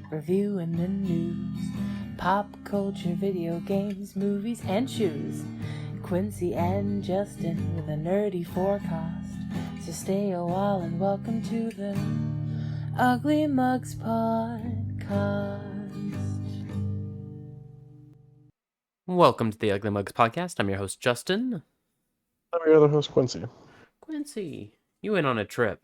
reviewing the news, pop culture, video games, movies, and shoes. Quincy and Justin with a nerdy forecast. So stay a while and welcome to the Ugly Mugs Podcast. Welcome to the Ugly Mugs Podcast. I'm your host, Justin. I'm your other host, Quincy. Quincy, you went on a trip.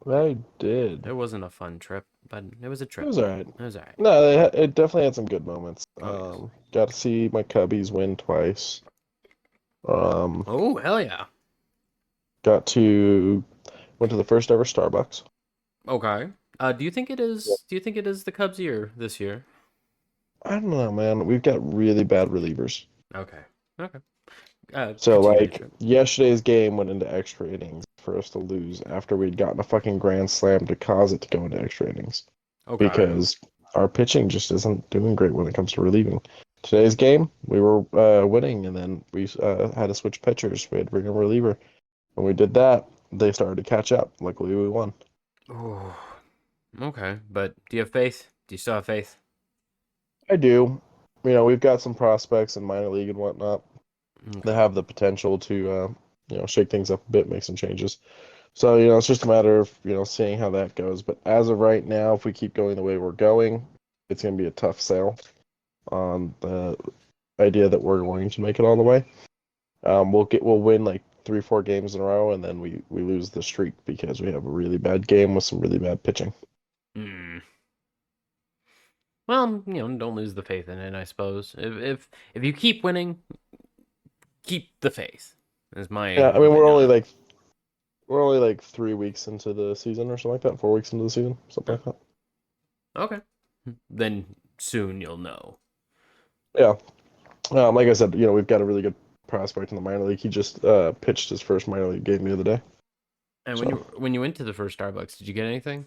I did. It wasn't a fun trip, but it was a trip. It was alright. It was alright. No, it definitely had some good moments. Oh, yes. Got to see my Cubbies win twice. Oh, hell yeah. Went to the first ever Starbucks. Okay. Do you think it is? Yep. Do you think it is the Cubs' year this year? I don't know, man. We've got really bad relievers. Okay. So, continue like, to- yesterday's game went into extra innings for us to lose after we'd gotten a fucking grand slam to cause it to go into extra innings. Okay. Because our pitching just isn't doing great when it comes to relieving. Today's game, we were winning, and then we had to switch pitchers. We had to bring a reliever. When we did that, they started to catch up. Luckily, we won. Oh, okay. But do you have faith? Do you still have faith? I do. You know, we've got some prospects in minor league and whatnot that have the potential to, shake things up a bit, make some changes. So, it's just a matter of, seeing how that goes. But as of right now, if we keep going the way we're going, it's going to be a tough sell on the idea that we're going to make it all the way. We'll win like 3-4 games in a row, and then we lose the streak because we have a really bad game with some really bad pitching. Well, don't lose the faith in it, I suppose. If you keep winning, keep the faith. Is my Yeah, I mean we're only like 3 weeks into the season or something like that, 4 weeks into the season, something like that. Okay. Then soon you'll know. Yeah. Like I said, we've got a really good prospect in the minor league. He just pitched his first minor league game the other day. And when you went to the first Starbucks, did you get anything?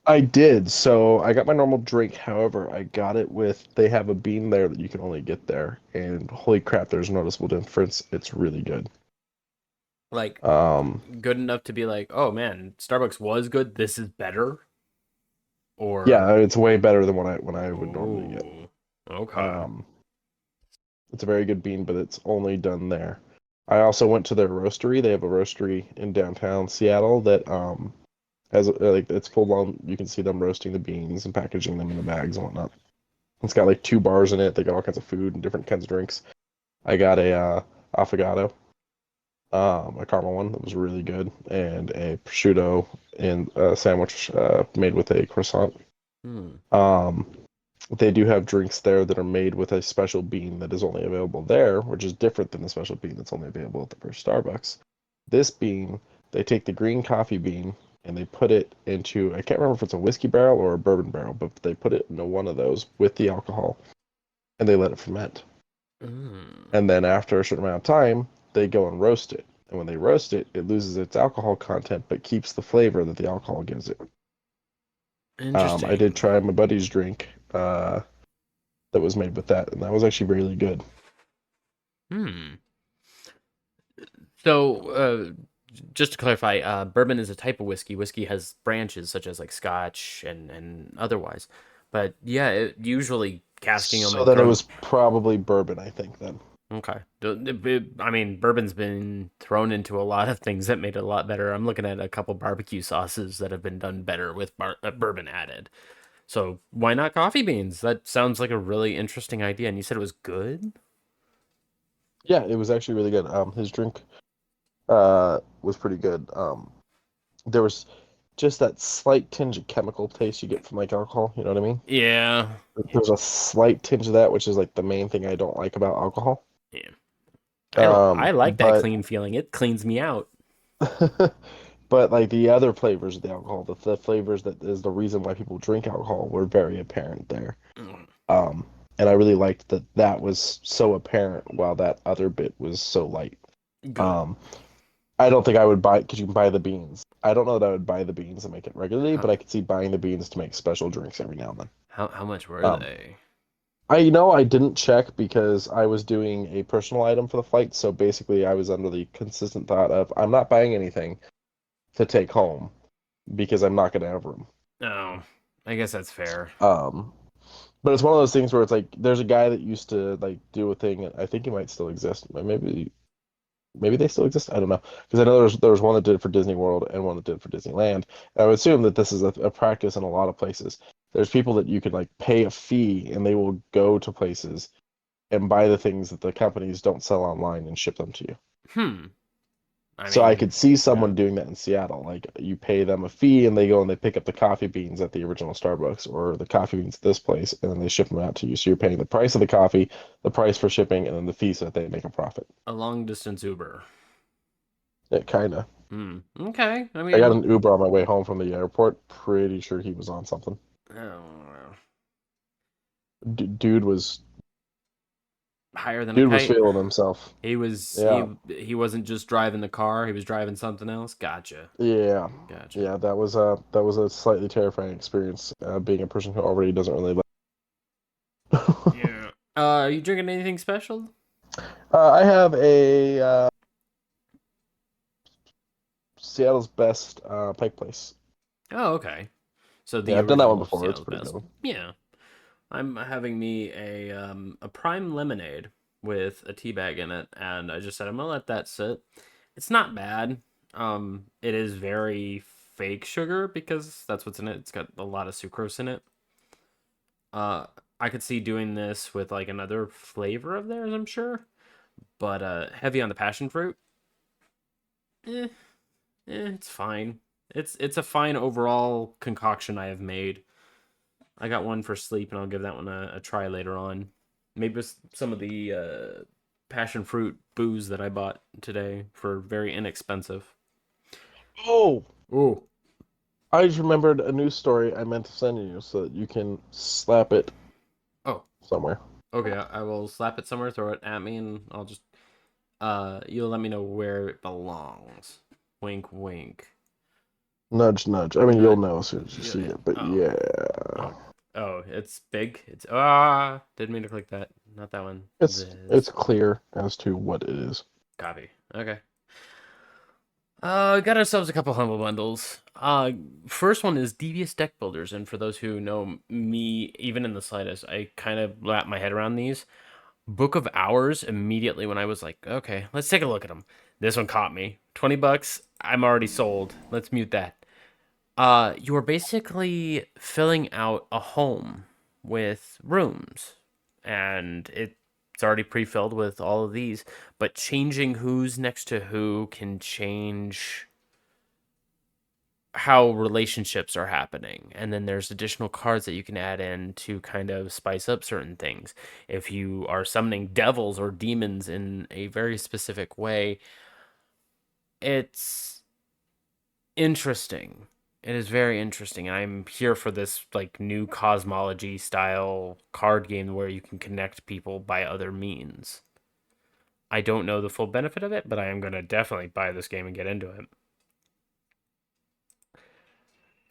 I did. So I got my normal drink. However, I got it they have a bean there that you can only get there. And holy crap, there's a noticeable difference. It's really good. Like, good enough to be like, oh man, Starbucks was good. This is better. Or yeah, it's way better than what I would normally get. Okay. It's a very good bean, but it's only done there. I also went to their roastery. They have a roastery in downtown Seattle that has it's full on. You can see them roasting the beans and packaging them in the bags and whatnot. It's got like 2 bars in it. They got all kinds of food and different kinds of drinks. I got a affogato, a caramel one that was really good, and a prosciutto and a sandwich made with a croissant. They do have drinks there that are made with a special bean that is only available there, which is different than the special bean that's only available at the first Starbucks. This bean, they take the green coffee bean and they put it into, I can't remember if it's a whiskey barrel or a bourbon barrel, but they put it into one of those with the alcohol and they let it ferment. And then after a certain amount of time, they go and roast it. And when they roast it, it loses its alcohol content but keeps the flavor that the alcohol gives it. Interesting. I did try my buddy's drink that was made with that, and that was actually really good. So, just to clarify, bourbon is a type of whiskey. Whiskey has branches such as like Scotch and otherwise. But yeah, usually casking them. So then it was probably bourbon, I think, then. Okay. I mean, bourbon's been thrown into a lot of things that made it a lot better. I'm looking at a couple barbecue sauces that have been done better with bourbon added. So why not coffee beans? That sounds like a really interesting idea. And you said it was good? Yeah, it was actually really good. His drink was pretty good. There was just that slight tinge of chemical taste you get from like alcohol, you know what I mean? Yeah. There's a slight tinge of that, which is like the main thing I don't like about alcohol. Yeah. I like that clean feeling. It cleans me out. But like the other flavors of the alcohol, the flavors that is the reason why people drink alcohol were very apparent there. And I really liked that was so apparent while that other bit was so light. Good. I don't think I would buy, because you can buy the beans. I don't know that I would buy the beans and make it regularly, but I could see buying the beans to make special drinks every now and then. How much were they? I didn't check because I was doing a personal item for the flight, so basically I was under the consistent thought of I'm not buying anything to take home because I'm not going to have room. Oh, I guess that's fair. Um, but it's one of those things where it's like there's a guy that used to like do a thing. And I think he might still exist. Maybe they still exist. I don't know because I know there was one that did it for Disney World and one that did it for Disneyland. And I would assume that this is a practice in a lot of places. There's people that you could like pay a fee and they will go to places and buy the things that the companies don't sell online and ship them to you. Hmm. I So I mean, could see yeah. someone doing that in Seattle. Like you pay them a fee and they go and they pick up the coffee beans at the original Starbucks or the coffee beans at this place and then they ship them out to you. So you're paying the price of the coffee, the price for shipping, and then the fee so that they make a profit. A long distance Uber. It kind of. Hmm. Okay. I I got mean, an Uber on my way home from the airport. Pretty sure he was on something. oh, Dude was higher than a dude was kite. feeling himself. He was Yeah, he wasn't just driving the car, he was driving something else. Gotcha. yeah, Gotcha. yeah. That was a slightly terrifying experience. Being a person who already doesn't really like. Yeah. Are you drinking anything special? I have a Seattle's best Pike Place. Oh, okay. So Yeah, the I've done that one original before. It's Seattle's pretty best. good. Yeah. I'm having me a prime lemonade with a tea bag in it, and I just said I'm gonna let that sit. It's not bad. It is very fake sugar because that's what's in it. It's got a lot of sucrose in it. Uh, I could see doing this with like another flavor of theirs, I'm sure, but heavy on the passion fruit. Eh, it's fine. It's a fine overall concoction I have made. I got one for sleep, and I'll give that one a try later on. Maybe with some of the passion fruit booze that I bought today for very inexpensive. Oh, Oh, I just remembered a news story I meant to send you so that you can slap it oh, somewhere. okay. I will slap it somewhere, throw it at me, and I'll just you'll let me know where it belongs. Wink, wink. Nudge, nudge. I mean, you'll Nut. know as soon as you see Yeah. it, but Oh, yeah. oh, oh. It's big. It's didn't mean to click that. Not that one. It's This clear as to what it is. copy. Okay. Got ourselves a couple humble bundles. First one is Devious Deck Builders, and for those who know me, even in the slightest, I kind of wrap my head around these. Book of Hours immediately when I was like, okay, let's take a look at them. This one caught me. $20. I'm already sold. Let's mute that. You are basically filling out a home with rooms, and it's already pre-filled with all of these. But changing who's next to who can change how relationships are happening, and then there's additional cards that you can add in to kind of spice up certain things. If you are summoning devils or demons in a very specific way, it's interesting. It is very interesting, and I'm here for this like new cosmology style card game where you can connect people by other means. I don't know the full benefit of it, but I am going to definitely buy this game and get into it.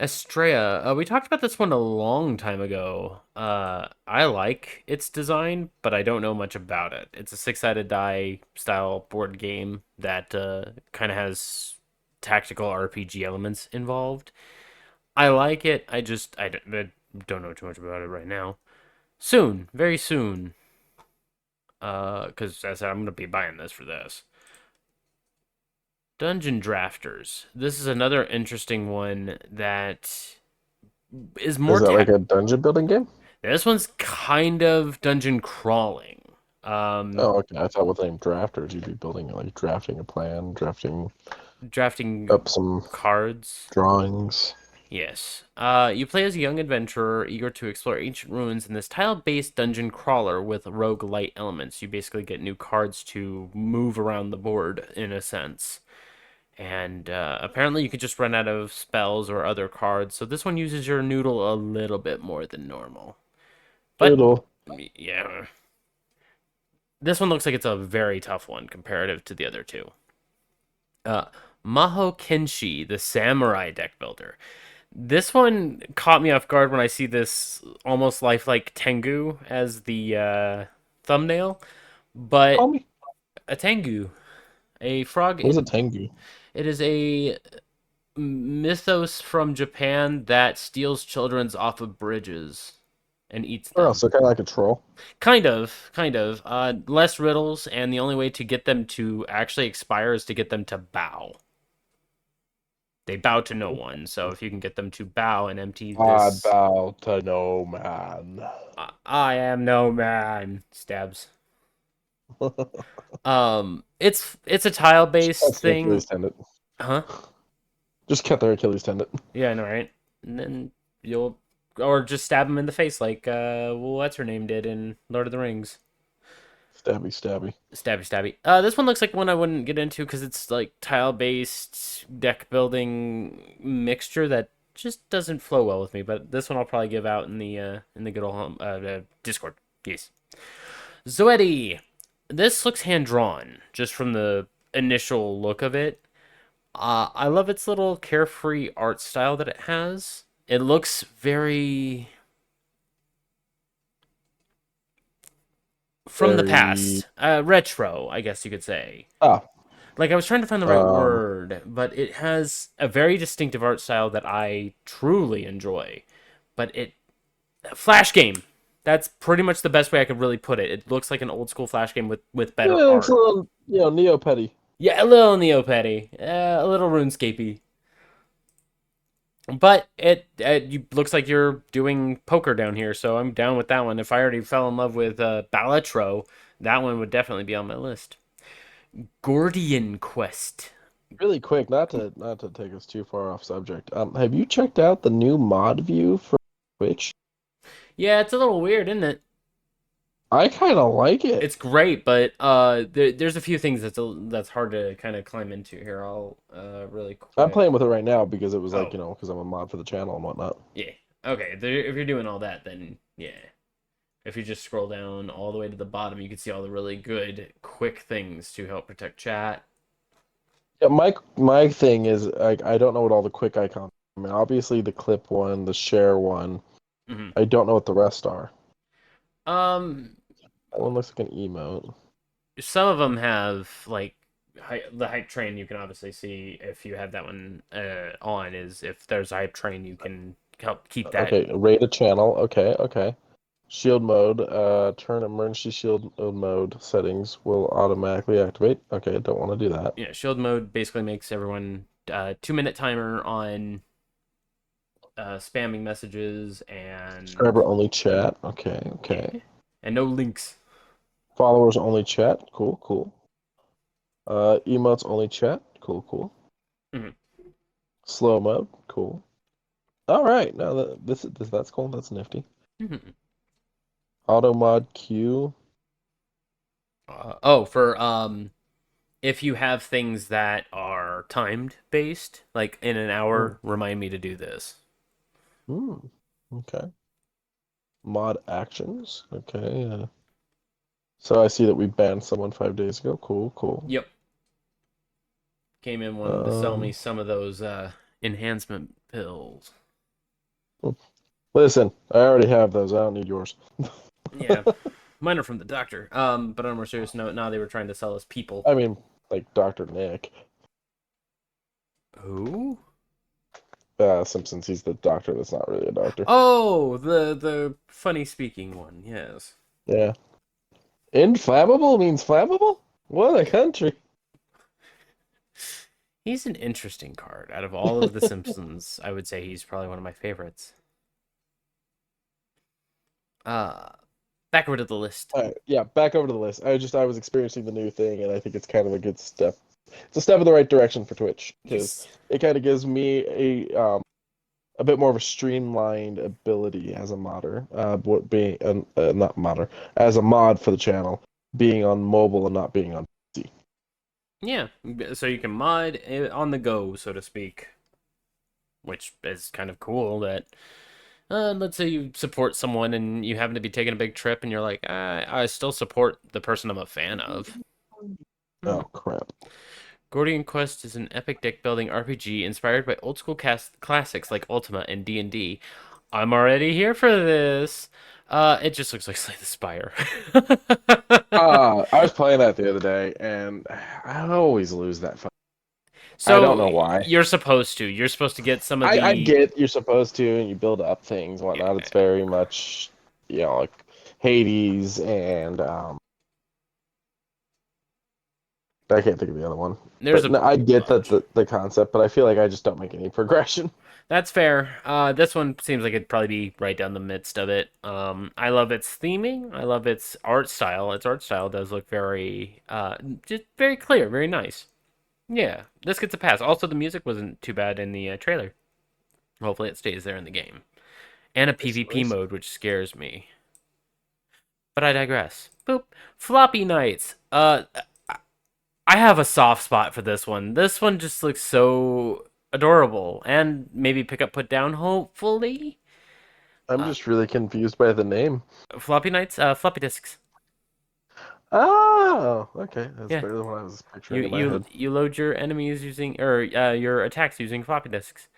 Estrella, we talked about this one a long time ago. I like its design, but I don't know much about it. It's a six-sided die style board game that kind of has tactical RPG elements involved. I like it. I don't know too much about it right now. Soon, very soon. Because as I said, I'm gonna be buying this for this. Dungeon Drafters. This is another interesting one that is Is more that like tech. a dungeon building game? This one's kind of dungeon crawling. Um, Oh, okay. I thought with name drafters, you'd be building like drafting a plan, drafting Drafting up some cards. drawings. Yes. You play as a young adventurer eager to explore ancient ruins in this tile-based dungeon crawler with roguelite elements. You basically get new cards to move around the board in a sense. And apparently you could just run out of spells or other cards. So this one uses your noodle a little bit more than normal. But Little. yeah, this one looks like it's a very tough one comparative to the other two. Uh, Maho Kenshi, the samurai deck builder. This one caught me off guard when I see this almost lifelike Tengu as the thumbnail, Call but me. a Tengu, a frog What is a in. Tengu? It is a mythos from Japan that steals children's off of bridges and eats Oh, them. so kind of like a troll. Kind of, kind of. Less riddles, and the only way to get them to actually expire is to get them to bow. They bow to no one, so if you can get them to bow and empty I this, bow to no man. I am no man. Stabs. It's a tile based That's the thing, Achilles tendon. huh? Just cut their Achilles tendon. Yeah, I know, right? And then you'll, or just stab him in the face like what's her name did in Lord of the Rings. Stabby, stabby. Stabby, stabby. This one looks like one I wouldn't get into because it's like tile based deck building mixture that just doesn't flow well with me. But this one I'll probably give out in the good old home Discord. Yes. Zoetti. This looks hand drawn just from the initial look of it. I love its little carefree art style that it has. It looks very from the Very. past, retro, I guess you could say. Ah. Like I was trying to find the right Um. word, but it has a very distinctive art style that I truly enjoy. But it Flash game. That's pretty much the best way I could really put it. It looks like an old school Flash game with Yeah, better it looks a art. little, Neopetty. Yeah, a little Neopetty, a little RuneScapey. But it looks like you're doing poker down here, so I'm down with that one. If I already fell in love with Balatro, that one would definitely be on my list. Gordian Quest. Really quick, not to take us too far off subject. Have you checked out the new mod view for Twitch? Yeah, it's a little weird, isn't it? I kind of like it. It's great, but there's a few things that's hard to kind of climb into here. I'll really I'm quick. playing with it right now because it was like, Oh, because I'm a mod for the channel and whatnot. yeah. Okay, if you're doing all that, then yeah. If you just scroll down all the way to the bottom, you can see all the really good, quick things to help protect chat. Yeah, my thing is like I don't know what all the quick icons. I mean, obviously the clip one, the share one. Hmm. I don't know what the rest are. Um, That one looks like an emote. some of them have like the hype train. You can obviously see if you have that one on. Is if there's a hype train, you can help keep that. Okay, raid a channel. Okay, okay. Shield mode. Turn emergency shield mode settings will automatically activate. Okay, don't want to do that. Yeah, shield mode basically makes everyone 2 minute timer on spamming messages and Subscriber only chat. Okay, okay. and no links. Followers only chat. Cool, cool. Emotes only chat. Cool, cool. Mhm. Slow mode. Cool. All right, now that's cool. That's nifty. Mhm. Auto mod queue. Oh, for if you have things that are timed based, like in an Hmm. hour, remind me to do this. Okay. Mod actions. Okay. So I see that we banned someone 5 days ago. Cool, cool. Yep. Came in wanting to sell me Um, some of those enhancement pills. listen, I already have those. I don't need yours. Yeah. Mine are from the doctor. But on a more serious note, now they were trying to sell us people. I mean, like Dr. Nick. Who? Simpsons, he's the doctor that's not really a doctor. Oh, the funny speaking one. Yes. Yeah. Inflammable means flammable? What a country. He's an interesting card. Out of all of the Simpsons, I would say he's probably one of my favorites. Uh, back over to the list. All right, yeah, back over to the list. I was experiencing the new thing, and I think it's kind of a good step. It's a step in the right direction for Twitch because Yes. it kind of gives me a bit more of a streamlined ability as a modder, being not modder as a mod for the channel, being on mobile and not being on PC. Yeah. So you can mod on the go, so to speak, which is kind of cool. That let's say you support someone and you happen to be taking a big trip, and you're like, I still support the person I'm a fan of. Oh crap! Gordian Quest is an epic deck building RPG inspired by old school classics like Ultima and D&D. I'm already here for this. It just looks like Slay the Spire. I was playing that the other day, and I always lose that fight. I don't So know why. you're supposed to. You're supposed to get some of I the. get you're supposed to, and you build up things and whatnot. It's very much, like Hades and I can't think of the other one. There's But a no, I get that bunch. the concept, but I feel like I just don't make any progression. That's fair. This one seems like it'd probably be right down the midst of it. I love its theming. I love its art style. Its art style does look very, just very clear, very nice. Yeah, this gets a pass. Also, the music wasn't too bad in the trailer. Hopefully, it stays there in the game. And a Nice, PvP nice. mode, which scares me. But I digress. Boop. Floppy Nights. I have a soft spot for this one. This one just looks so adorable, and maybe pick up, put down. Hopefully. I'm Uh, just really confused by the name. Floppy Nights, floppy disks. Oh, okay. That's Yeah, better than what I was you picturing in my you head. you load your enemies using or your attacks using floppy disks,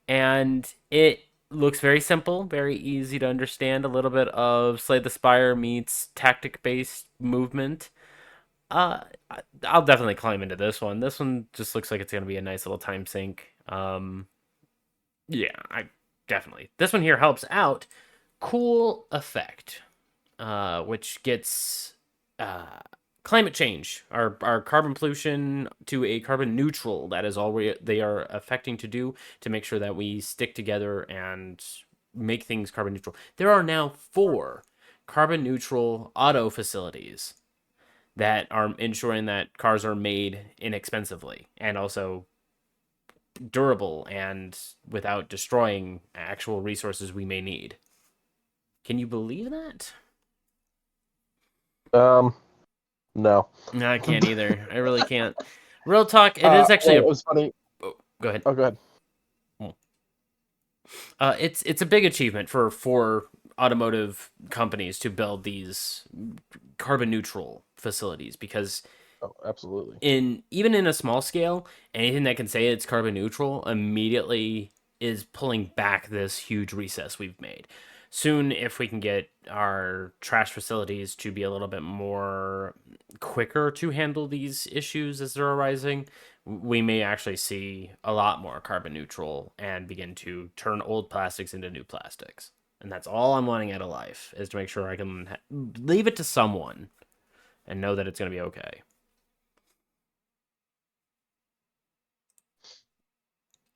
and it looks very simple, very easy to understand. A little bit of Slay the Spire meets tactic based movement. I'll definitely climb into this one. This one just looks like it's gonna be a nice little time sink. Yeah, I definitely. This one here helps out. Cool effect, which gets uh, climate change, our carbon pollution to a carbon neutral. That is all they are affecting to do to make sure that we stick together and make things carbon neutral. There are now 4 carbon neutral auto facilities that are ensuring that cars are made inexpensively and also durable and without destroying actual resources we may need. Can you believe that? Um, no. No, I can't either. I really can't. Real talk, it is actually Well, a. it was funny. Oh, go ahead. Oh, go ahead. It's a big achievement for automotive companies to build these carbon neutral facilities because Oh, absolutely. in even in a small scale, anything that can say it's carbon neutral immediately is pulling back this huge recess we've made. Soon, if we can get our trash facilities to be a little bit more quicker to handle these issues as they're arising, we may actually see a lot more carbon neutral and begin to turn old plastics into new plastics. And that's all I'm wanting out of life is to make sure I can leave it to someone and know that it's going to be okay.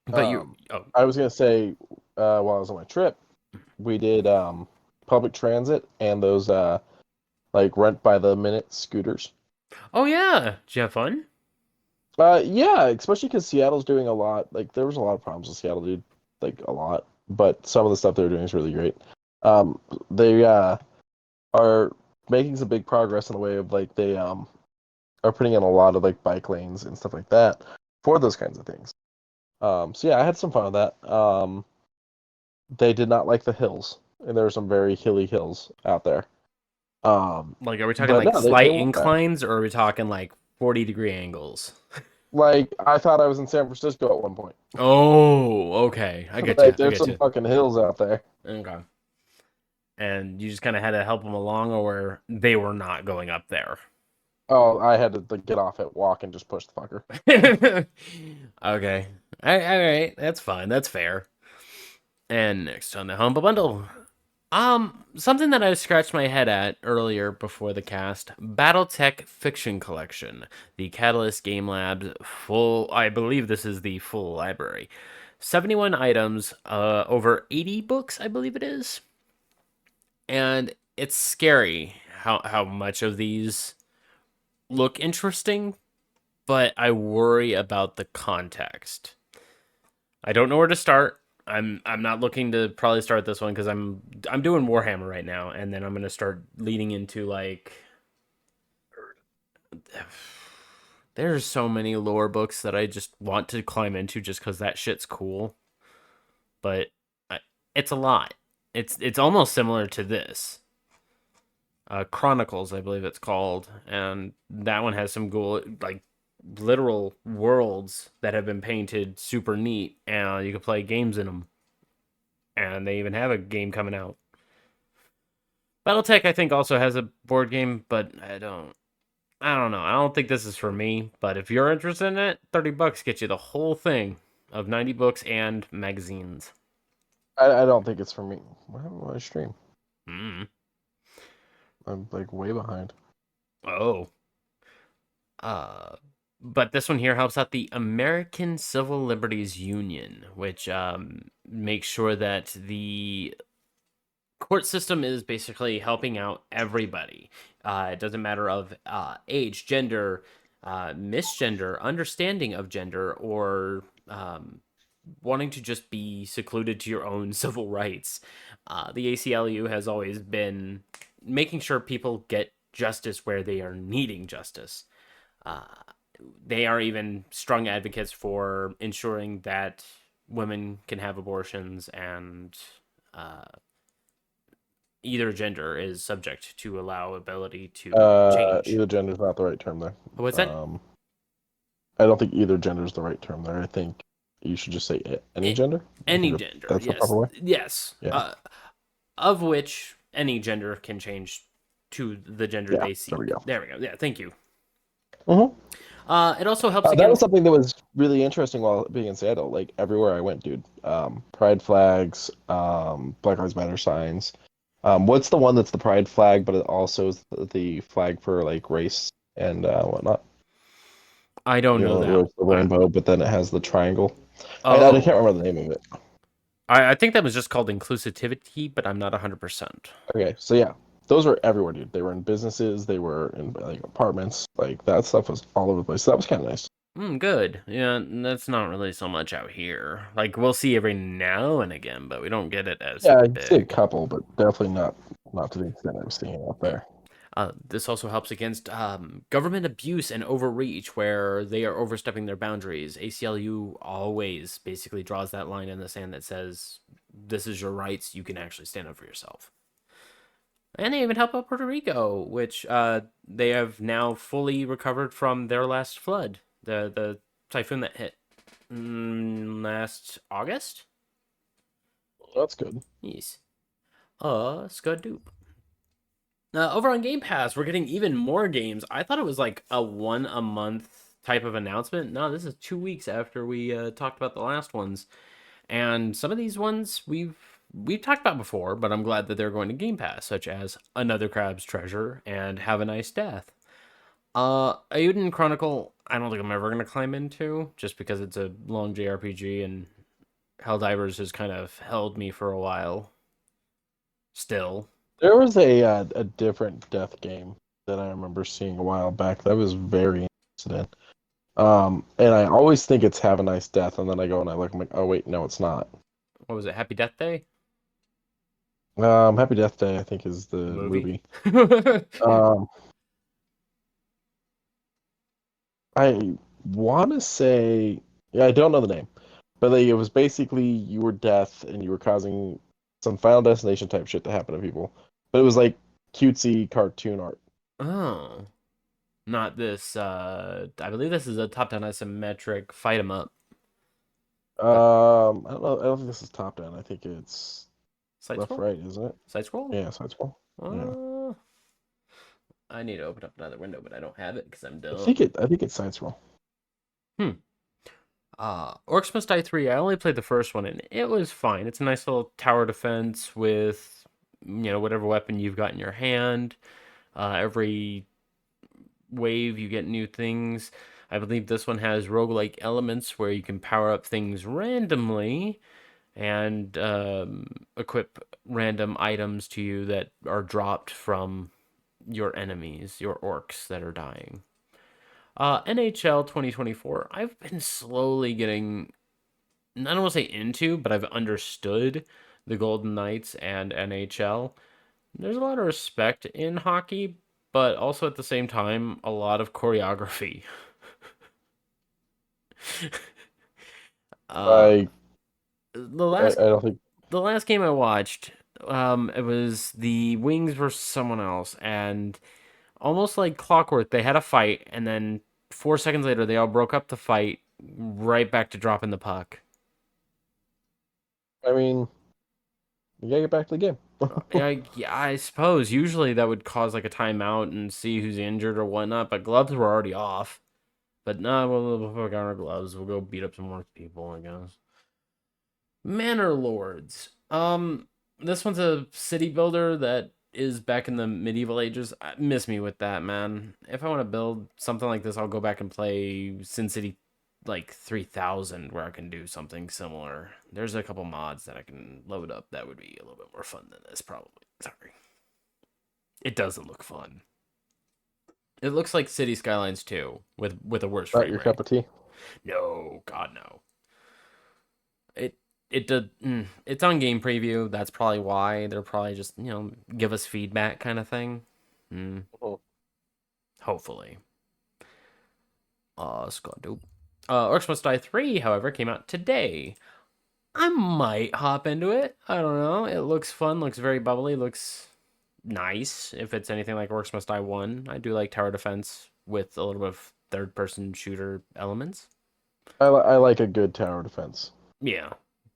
But you, Um, oh, I was gonna say, while I was on my trip, we did public transit and those like rent by the minute scooters. oh yeah, did you have fun? Yeah, especially because Seattle's doing a lot. Like there was a lot of problems with Seattle, dude. Like a lot, but some of the stuff they're doing is really great. They are making some big progress in the way of like they are putting in a lot of like bike lanes and stuff like that for those kinds of things. So yeah, I had some fun with that. They did not like the hills, and there were some very hilly hills out there. Like, are we talking But like no, they slight weren't bad. inclines, or are we talking like 40-degree angles? Like I thought I was in San Francisco at one point. Oh, okay. I get you. Like I there's get some you. fucking hills out there. Okay. And you just kind of had to help them along, or they were not going up there. Oh, I had to like, get off at walk and just push the fucker. Okay. All right. That's fine. That's fair. And next on the Humble Bundle. Something that I scratched my head at earlier before the cast, BattleTech Fiction Collection, the Catalyst Game Labs full, I believe this is the full library. 71 items, over 80 books, I believe it is. And it's scary how much of these look interesting, but I worry about the context. I don't know where to start. I'm not looking to probably start this one because I'm doing Warhammer right now, and then I'm gonna start leading into like there's so many lore books that I just want to climb into just because that shit's cool, but I, it's a lot. It's almost similar to this. Chronicles, I believe it's called, and that one has some cool like literal worlds that have been painted super neat, and you can play games in them. And they even have a game coming out. BattleTech, I think, also has a board game, but I don't. I don't know. I don't think this is for me, but if you're interested in it, $30 gets you the whole thing of 90 books and magazines. I don't think it's for me. What happened to my stream? Mm. I'm like way behind. Oh. Uh, but this one here helps out the American Civil Liberties Union, which makes sure that the court system is basically helping out everybody. It doesn't matter of age, gender, misgender, understanding of gender, or wanting to just be secluded to your own civil rights. The ACLU has always been making sure people get justice where they are needing justice. Uh, they are even strong advocates for ensuring that women can have abortions and either gender is subject to allow ability to change. Either gender is not the right term there. What's that? I don't think either gender is the right term there. I think you should just say any gender. Any gender, That's the yes. proper way. Yes. Yeah. Of which any gender can change to the gender Yeah, they see. there we go. There we go. Yeah, thank you. Mm-hmm. It also helps That was against. something that was really interesting while being in Seattle. Like everywhere I went, dude. Pride flags, Black Lives Matter signs. What's the one that's the pride flag, but it also is the flag for like race and whatnot? I don't You know know, where that. it's the rainbow, but then it has the triangle. I Oh, can't remember the name of it. I think that was just called inclusivity, but I'm not 100%. Okay, so yeah, those were everywhere, dude. They were in businesses, they were in like apartments, like that stuff was all over the place. So that was kind of nice. Good. Yeah, that's not really so much out here. Like we'll see every now and again, but we don't get it as Yeah, I see a big. couple, but definitely not to the extent I was seeing out there. This also helps against government abuse and overreach where they are overstepping their boundaries. ACLU always basically draws that line in the sand that says, this is your rights. You can actually stand up for yourself. And they even help out Puerto Rico, which they have now fully recovered from their last flood, the typhoon that hit last August. That's good. Yes. Skadoop. Over on Game Pass, we're getting even more games. I thought it was like a one a month type of announcement. No, this is 2 weeks after we talked about the last ones, and some of these ones we've talked about before, but I'm glad that they're going to Game Pass, such as Another Crab's Treasure and Have a Nice Death. Euden Chronicle, I don't think I'm ever gonna climb into, just because it's a long JRPG and Helldivers has kind of held me for a while. Still. There was a different death game that I remember seeing a while back that I was very interested in. And I always think it's Have a Nice Death, and then I go and I look, I'm like, oh wait, no, it's not. What was it? Happy Death Day? Happy Death Day, I think, is the movie. Movie? I want to say, yeah, I don't know the name, but like, it was basically you were death and you were causing some Final Destination type shit to happen to people, but it was like cutesy cartoon art. Oh, not this. I believe this is a top-down isometric fight 'em up. I don't know. I don't think this is top down. I think it's Side left scroll? right, isn't it? Side scroll? Yeah, side scroll. Yeah, I need to open up another window, but I don't have it because I'm I dumb. think it's side scroll. Orcs Must Die 3, I only played the first one, and it was fine. It's a nice little tower defense with, whatever weapon you've got in your hand. Every wave, you get new things. I believe this one has roguelike elements where you can power up things randomly and equip random items to you that are dropped from your enemies, your orcs that are dying. NHL 2024, I've been slowly getting, I don't want to say into, but I've understood the Golden Knights and NHL. There's a lot of respect in hockey, but also at the same time, a lot of choreography. uh, I the I last don't think. the last game I watched, it was the Wings versus someone else, and almost like clockwork, they had a fight, and then 4 seconds later, they all broke up the fight, right back to dropping the puck. I mean, you gotta get back to the game. Yeah, I suppose usually that would cause like a timeout and see who's injured or whatnot, but gloves were already off. But no, we'll put on our gloves. We'll go beat up some more people, I guess. Manor Lords. This one's a city builder that is back in the medieval ages. Miss me with that, man. If I want to build something like this, I'll go back and play Sin City like 3000 where I can do something similar. There's a couple mods that I can load up that would be a little bit more fun than this, probably. Sorry. It doesn't look fun. It looks like City Skylines 2 with a worse Not frame your rate. cup of tea. No, God no. It did. It's on game preview. That's probably why they're probably just give us feedback kind of thing. Oh. Hopefully. Scott dope. Orcs Must Die 3, however, came out today. I might hop into it. I don't know. It looks fun. Looks very bubbly. Looks nice. If it's anything like Orcs Must Die 1, I do like tower defense with a little bit of third-person shooter elements. I like a good tower defense. Yeah.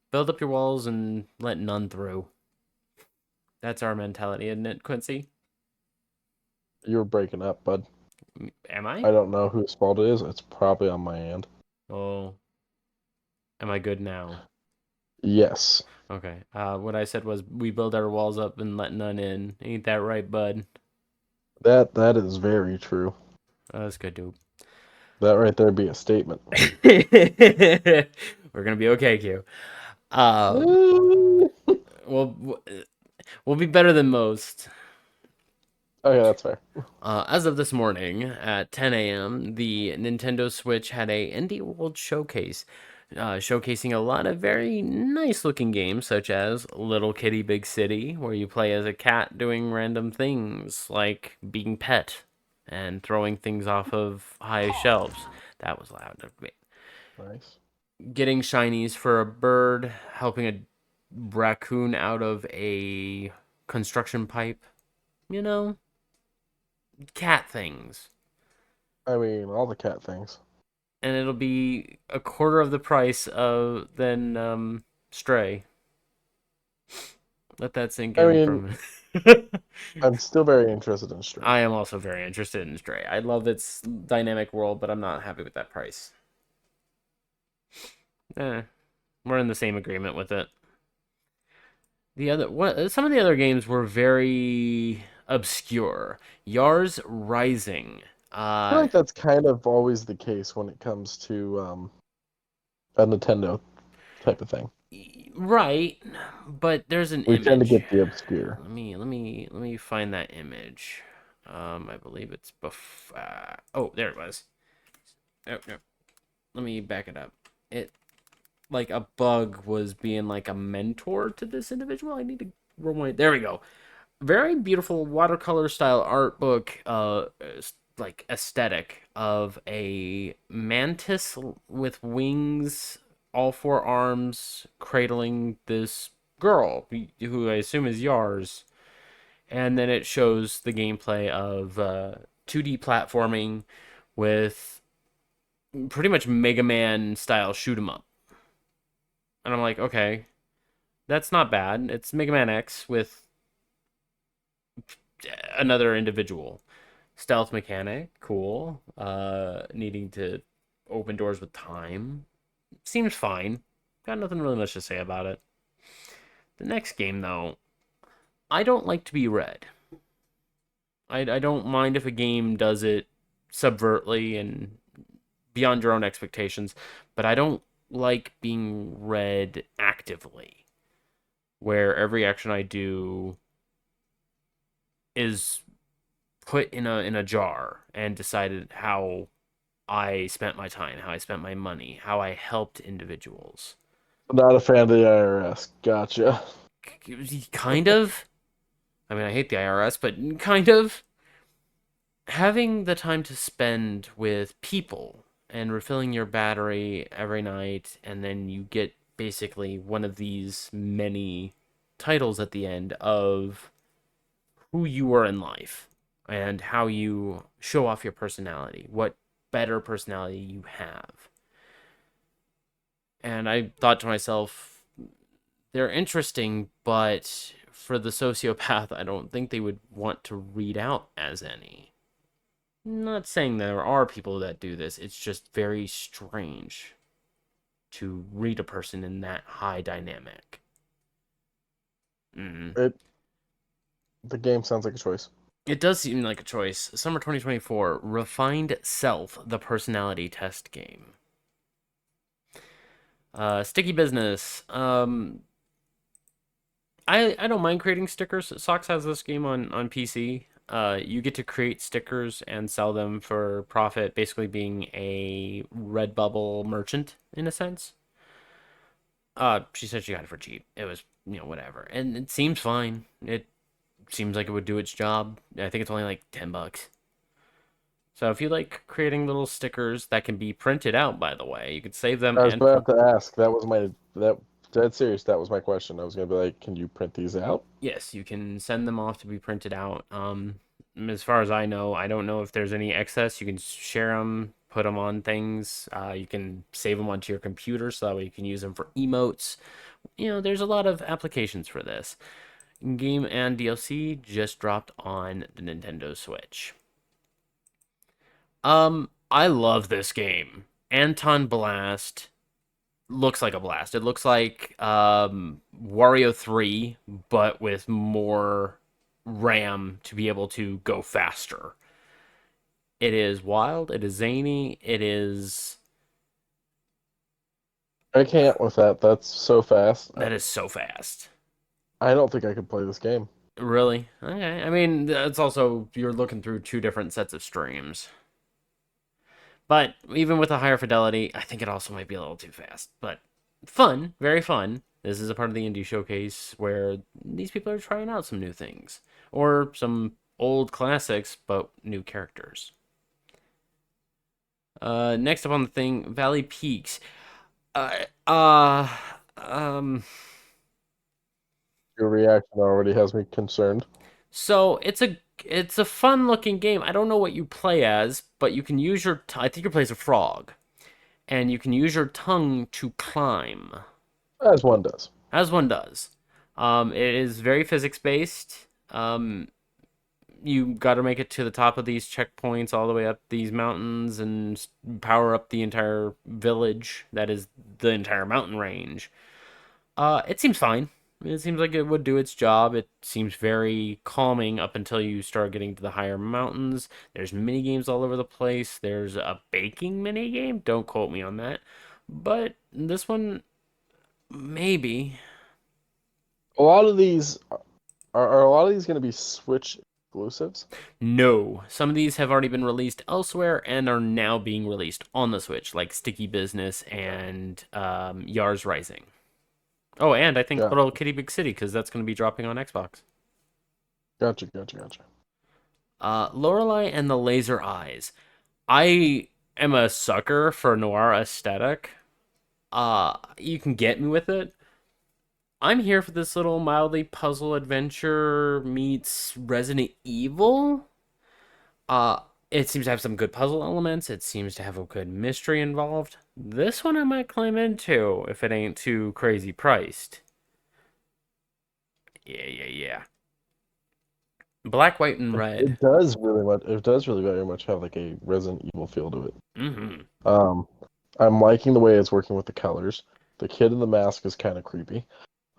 Build up your walls and let none through. That's our mentality, isn't it, Quincy? You're breaking up, bud. Am I I? don't know whose fault it is. It's probably on my end. Oh. Am I good now? Yes. Okay. What I said was we build our walls up and let none in. Ain't that right, bud? That is very true. That's good, dude. That right there be a statement. We're gonna be okay, Q. Okay, We'll we'll be better than most. that's fair. As of this morning at 10 a.m., the Nintendo Switch had a Indie World Showcase, showcasing a lot of very nice-looking games, such as Little Kitty Big City, where you play as a cat doing random things like being pet and throwing things off of high shelves. That was loud. Nice. Getting shinies for a bird, helping a raccoon out of a construction pipe. You know, cat things. I mean, all the cat things. And it'll be a quarter of the price of than Stray. Let that sink I in for a mean, minute. I'm still very interested in Stray. I am also very interested in Stray. I love its dynamic world, but I'm not happy with that price. We're in the same agreement with it. Some of the other games were very obscure. Yars Rising. I feel like that's kind of always the case when it comes to a Nintendo type of thing. Right, but there's an We tend to image. get the obscure. Let me find that image. I believe it's oh, there it was. Oh, no. Let me back it up. It like a bug was being like a mentor to this individual. I need to rewind. There we go. Very beautiful watercolor style art book. Like aesthetic of a mantis with wings, all four arms, cradling this girl who I assume is Yars. And then it shows the gameplay of 2D platforming with pretty much Mega Man style shoot 'em up. And I'm like, okay, that's not bad. It's Mega Man X with another individual. Stealth mechanic, cool. Needing to open doors with time. Seems fine. Got nothing really much to say about it. The next game, though, I don't like to be read. I don't mind if a game does it subvertly and beyond your own expectations, but I don't like being read actively, where every action I do is put in a jar and decided how I spent my time, how I spent my money, how I helped individuals. Not a fan of the IRS. Gotcha. Kind of. I mean, I hate the IRS, but kind of. Having the time to spend with people and refilling your battery every night, and then you get basically one of these many titles at the end of who you are in life and how you show off your personality, what better personality you have. And I thought to myself, they're interesting, but for the sociopath, I don't think they would want to read out as any. Not saying there are people that do this, it's just very strange to read a person in that high dynamic. Mm. It the game sounds like a choice. It does seem like a choice. Summer 2024, Refined Self, the personality test game. Sticky Business. I don't mind creating stickers. Sox has this game on PC. You get to create stickers and sell them for profit, basically being a Redbubble merchant in a sense. She said she got it for cheap. It was, whatever. And it seems fine. It seems like it would do its job. I think it's only like $10. So if you like creating little stickers that can be printed out, by the way, you could save them I was and about to ask. That was my that dead serious. That was my question. I was gonna be like, can you print these out? yes, you can send them off to be printed out. As far as I know, I don't know if there's any excess. You can share them, put them on things. You can save them onto your computer so that way you can use them for emotes. There's a lot of applications for this. Game and DLC just dropped on the Nintendo Switch. I love this game. Anton Blast looks like a blast. It looks like Wario 3, but with more RAM to be able to go faster. It is wild. It is zany. It is. I can't with that. That's so fast. That is so fast. I don't think I could play this game. Really? Okay. I mean, it's also, you're looking through two different sets of streams. But even with a higher fidelity, I think it also might be a little too fast. But fun, very fun. This is a part of the indie showcase where these people are trying out some new things or some old classics but new characters. Next up on the thing, Valley Peaks. Uh, uh, um, Your reaction already has me concerned. so it's a fun looking game. I don't know what you play as, but you can use your I think you play as a frog, and you can use your tongue to climb. As one does. As one does. It is very physics based. You got to make it to the top of these checkpoints, all the way up these mountains, and power up the entire village. That is the entire mountain range. It seems fine. It seems like it would do its job. It seems very calming up until you start getting to the higher mountains. There's mini games all over the place. There's a baking mini game. Don't quote me on that. But this one, maybe. A lot of these are a lot of these going to be Switch exclusives. No, some of these have already been released elsewhere and are now being released on the Switch, like Sticky Business and Yars Rising. Oh, and I think Yeah. Little Kitty Big City, because that's going to be dropping on Xbox. Gotcha. Lorelei and the Laser Eyes. I am a sucker for noir aesthetic. You can get me with it. I'm here for this little mildly puzzle adventure meets Resident Evil. Uh, it seems to have some good puzzle elements. It seems to have a good mystery involved. This one I might climb into if it ain't too crazy priced. Yeah. Black, White, and Red. It does really much. It does really very much have like a Resident Evil feel to it. Mm-hmm. I'm liking the way it's working with the colors. The kid in the mask is kind of creepy.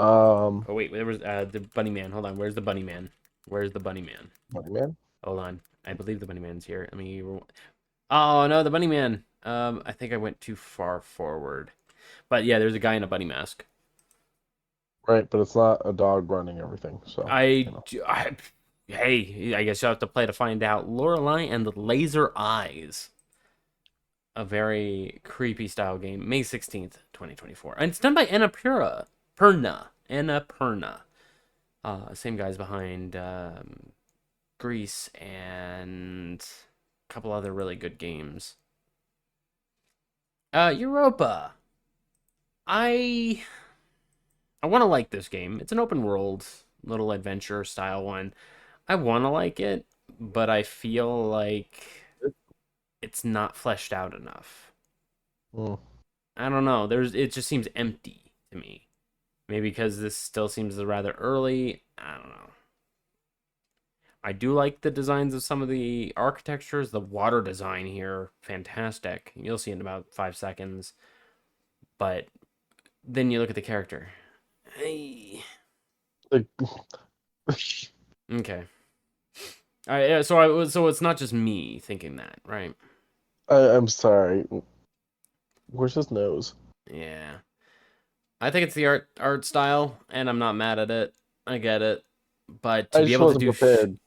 Oh wait, there was the Bunny Man. Hold on, where's the Bunny Man? Where's the Bunny Man? Bunny Man. Hold on, I believe the Bunny Man's here. Let me. Oh no, the Bunny Man. I think I went too far forward. But yeah, there's a guy in a bunny mask. Right, but it's not a dog running everything. So Hey, I guess you'll have to play to find out. Lorelei and the Laser Eyes. A very creepy style game. May 16th, 2024. And it's done by Annapurna. Annapurna. Same guys behind Grease and a couple other really good games. Europa. I want to like this game. It's an open world little adventure style one. I want to like it, but I feel like it's not fleshed out enough. Mm. I don't know. It just seems empty to me. Maybe because this still seems rather early. I don't know. I do like the designs of some of the architectures. The water design here, fantastic. You'll see in about 5 seconds. But then you look at the character. Hey. Like, Okay. All right. Yeah, so it's not just me thinking that, right? I'm sorry. Where's his nose? Yeah. I think it's the art style, and I'm not mad at it. I get it, but to I be just able to wasn't do prepared.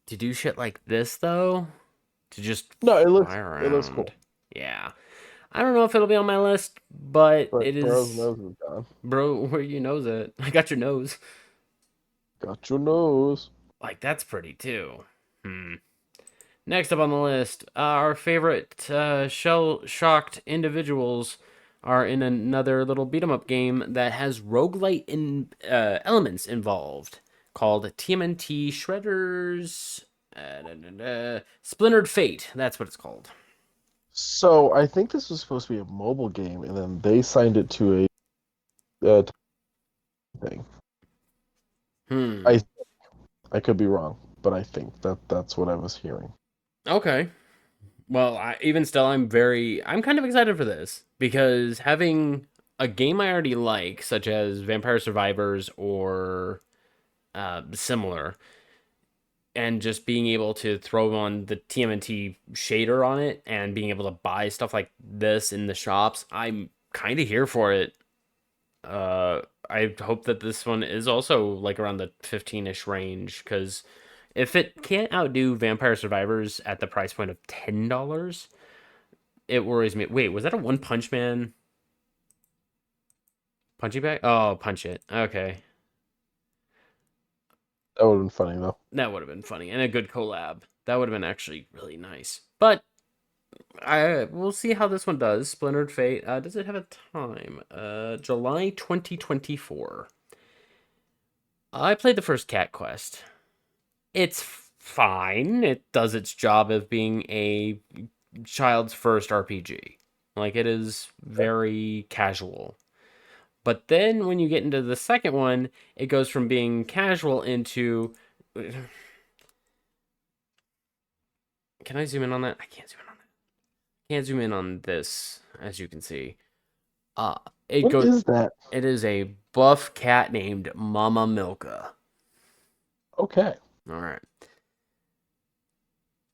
to do shit like this though, to just No, fly it looks around, cool. yeah. I don't know if it'll be on my list, but But it bro's is. nose is gone. Bro, where you nose it? I got your nose. Got your nose. Like that's pretty too. Hmm. Next up on the list, our favorite shell shocked individuals are in another little beat 'em up game that has roguelite elements involved called TMNT Shredders Splintered Fate. That's what it's called. So I think this was supposed to be a mobile game, and then they signed it to a thing. Hmm. I I could be wrong, but I think that's what I was hearing. Okay. Well, even still, I'm kind of excited for this because having a game I already like, such as Vampire Survivors or similar, and just being able to throw on the TMNT shader on it and being able to buy stuff like this in the shops, I'm kind of here for it. I hope that this one is also like around the 15-ish range because if it can't outdo Vampire Survivors at the price point of $10, it worries me. Wait, was that a One Punch Man punching bag? Oh, punch it. Okay. That would have been funny though. That would have been funny and a good collab. That would have been actually really nice. But we'll see how this one does. Splintered Fate. Does it have a time? July 2024. I played the first Cat Quest. It's fine. It does its job of being a child's first RPG. Like it is very casual. But then when you get into the second one, it goes from being casual into. Can I zoom in on that? I can't zoom in on that. Can't zoom in on this, as you can see. Uh, it What goes. is that? It is a buff cat named Mama Milka. Okay. All right.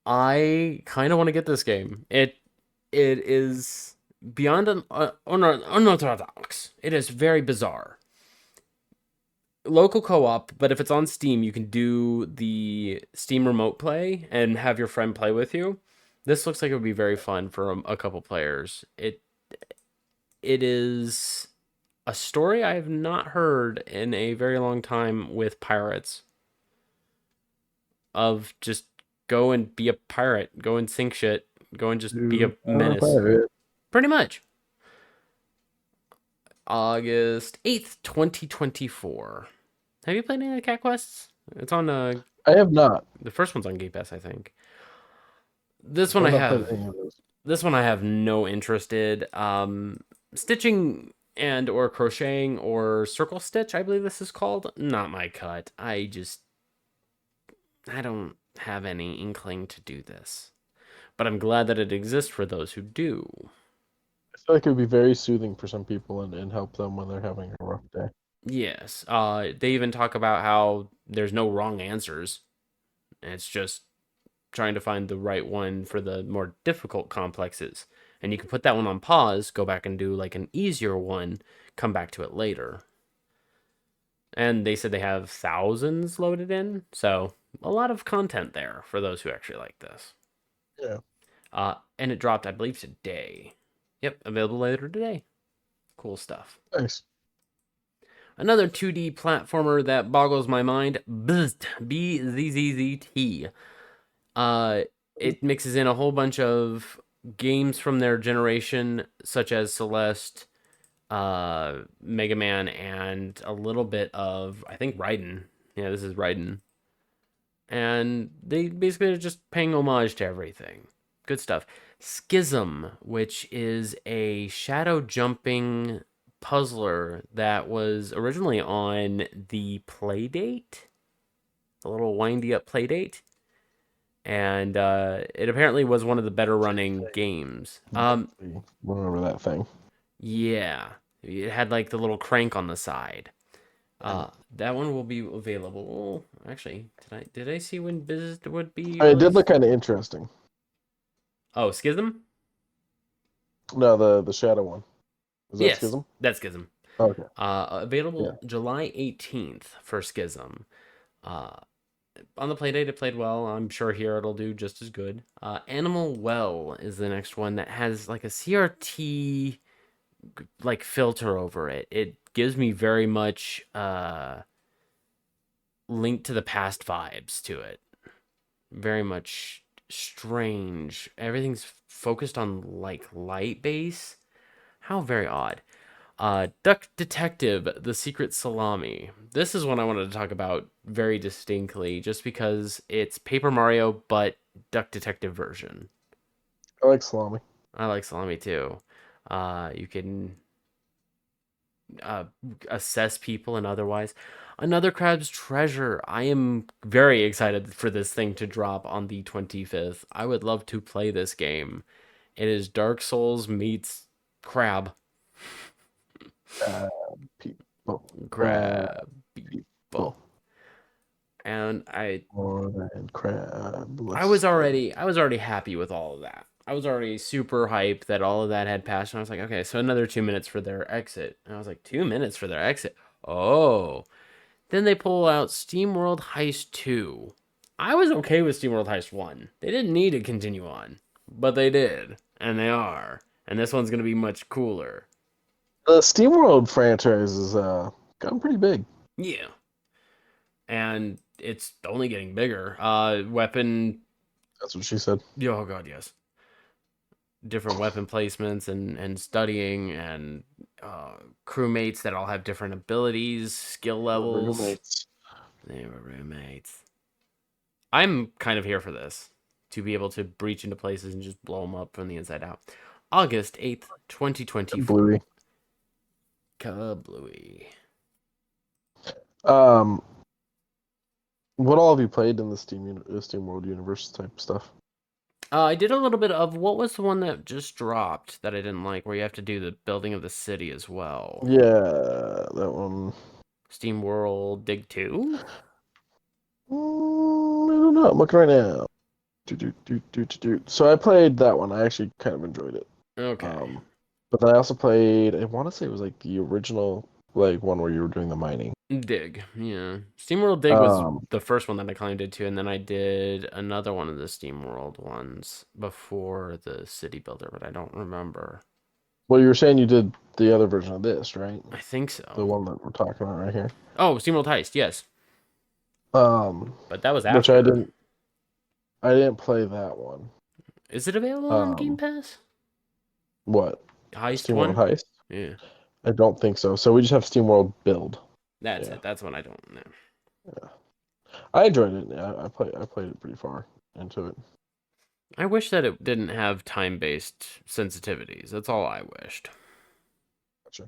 I kind of want to get this game. It is beyond unorthodox. It is very bizarre. Local co-op, but if it's on Steam, you can do the Steam remote play and have your friend play with you. This looks like it would be very fun for a couple players. It is a story I have not heard in a very long time with pirates of just go and be a pirate, go and sink shit, go and just be a You are a menace. pirate. Pretty much. August 8th, 2024. Have you played any of the Cat Quests? It's on I have not. the first one's on Game Pass, I think. This one I I've not played have any of those. this one I have no interest in. Stitching and or crocheting or circle stitch, I believe this is called. Not my cut. I don't have any inkling to do this. But I'm glad that it exists for those who do. I feel like it would be very soothing for some people and help them when they're having a rough day. Yes. They even talk about how there's no wrong answers. It's just trying to find the right one for the more difficult complexes. And you can put that one on pause, go back and do like an easier one, come back to it later. And they said they have thousands loaded in, so a lot of content there for those who actually like this. Yeah. And it dropped, I believe, today. Yep, available later today. Cool stuff. Nice. Another 2D platformer that boggles my mind, Bzzzt, BZZZT. It mixes in a whole bunch of games from their generation, such as Celeste, Mega Man, and a little bit of, I think, Raiden. Yeah, this is Raiden. And they basically are just paying homage to everything. Good stuff. Schism, which is a shadow jumping puzzler that was originally on the Playdate, the little windy up Playdate, and it apparently was one of the better running games. Remember that thing? Yeah, it had like the little crank on the side. That one will be available. Actually, did I see when Biz would be It did look released? kind of interesting. Oh, Schism? No, the shadow one. Is that Yes, Schism? that's Schism. Okay. Available July 18th for Schism. On the Playdate, it played well. I'm sure here it'll do just as good. Animal Well is the next one that has like a CRT like filter over it. It gives me very much Link to the Past vibes to it. Very much strange. Everything's focused on like light base. How very odd. Duck Detective, The Secret Salami. This is one I wanted to talk about very distinctly, just because it's Paper Mario, but Duck Detective version. I like salami. I like salami too. You can assess people and otherwise. Another Crab's Treasure. I am very excited for this thing to drop on the 25th. I would love to play this game. It is Dark Souls meets Crab. People. Crab people. And More than crab. I was already happy with all of that. I was already super hyped that all of that had passed, and I was like, okay, so another 2 minutes for their exit. And I was like, 2 minutes for their exit? Oh. Then they pull out SteamWorld Heist 2. I was okay with SteamWorld Heist 1. They didn't need to continue on, but they did, and they are. And this one's going to be much cooler. The SteamWorld franchise has gotten pretty big. Yeah. And it's only getting bigger. Weapon... That's what she said. Oh, God, yes. Different weapon placements and studying and crewmates that all have different abilities, skill levels. They were roommates. I'm kind of here for this, to be able to breach into places and just blow them up from the inside out. August 8th, 2024. Bluey. Kablooey. What all have you played in the SteamWorld universe type stuff? I did a little bit of, what was the one that just dropped that I didn't like, where you have to do the building of the city as well? Yeah, that one. SteamWorld Dig 2? I don't know. I'm looking right now. So I played that one. I actually kind of enjoyed it. Okay. But then I also played, I want to say it was like the original, like one where you were doing the mining. Dig, yeah. SteamWorld Dig was the first one that I kind of did too, and then I did another one of the SteamWorld ones before the City Builder, but I don't remember. Well, you were saying you did the other version of this, right? I think so. The one that we're talking about right here. Oh, SteamWorld Heist, yes. But that was after. Which I didn't play that one. Is it available on Game Pass? What? Heist SteamWorld one? Heist? Yeah. I don't think so. So we just have SteamWorld Build. That's it. That's one I don't know. Yeah. I enjoyed it. Yeah, I played it pretty far into it. I wish that it didn't have time-based sensitivities. That's all I wished. Gotcha.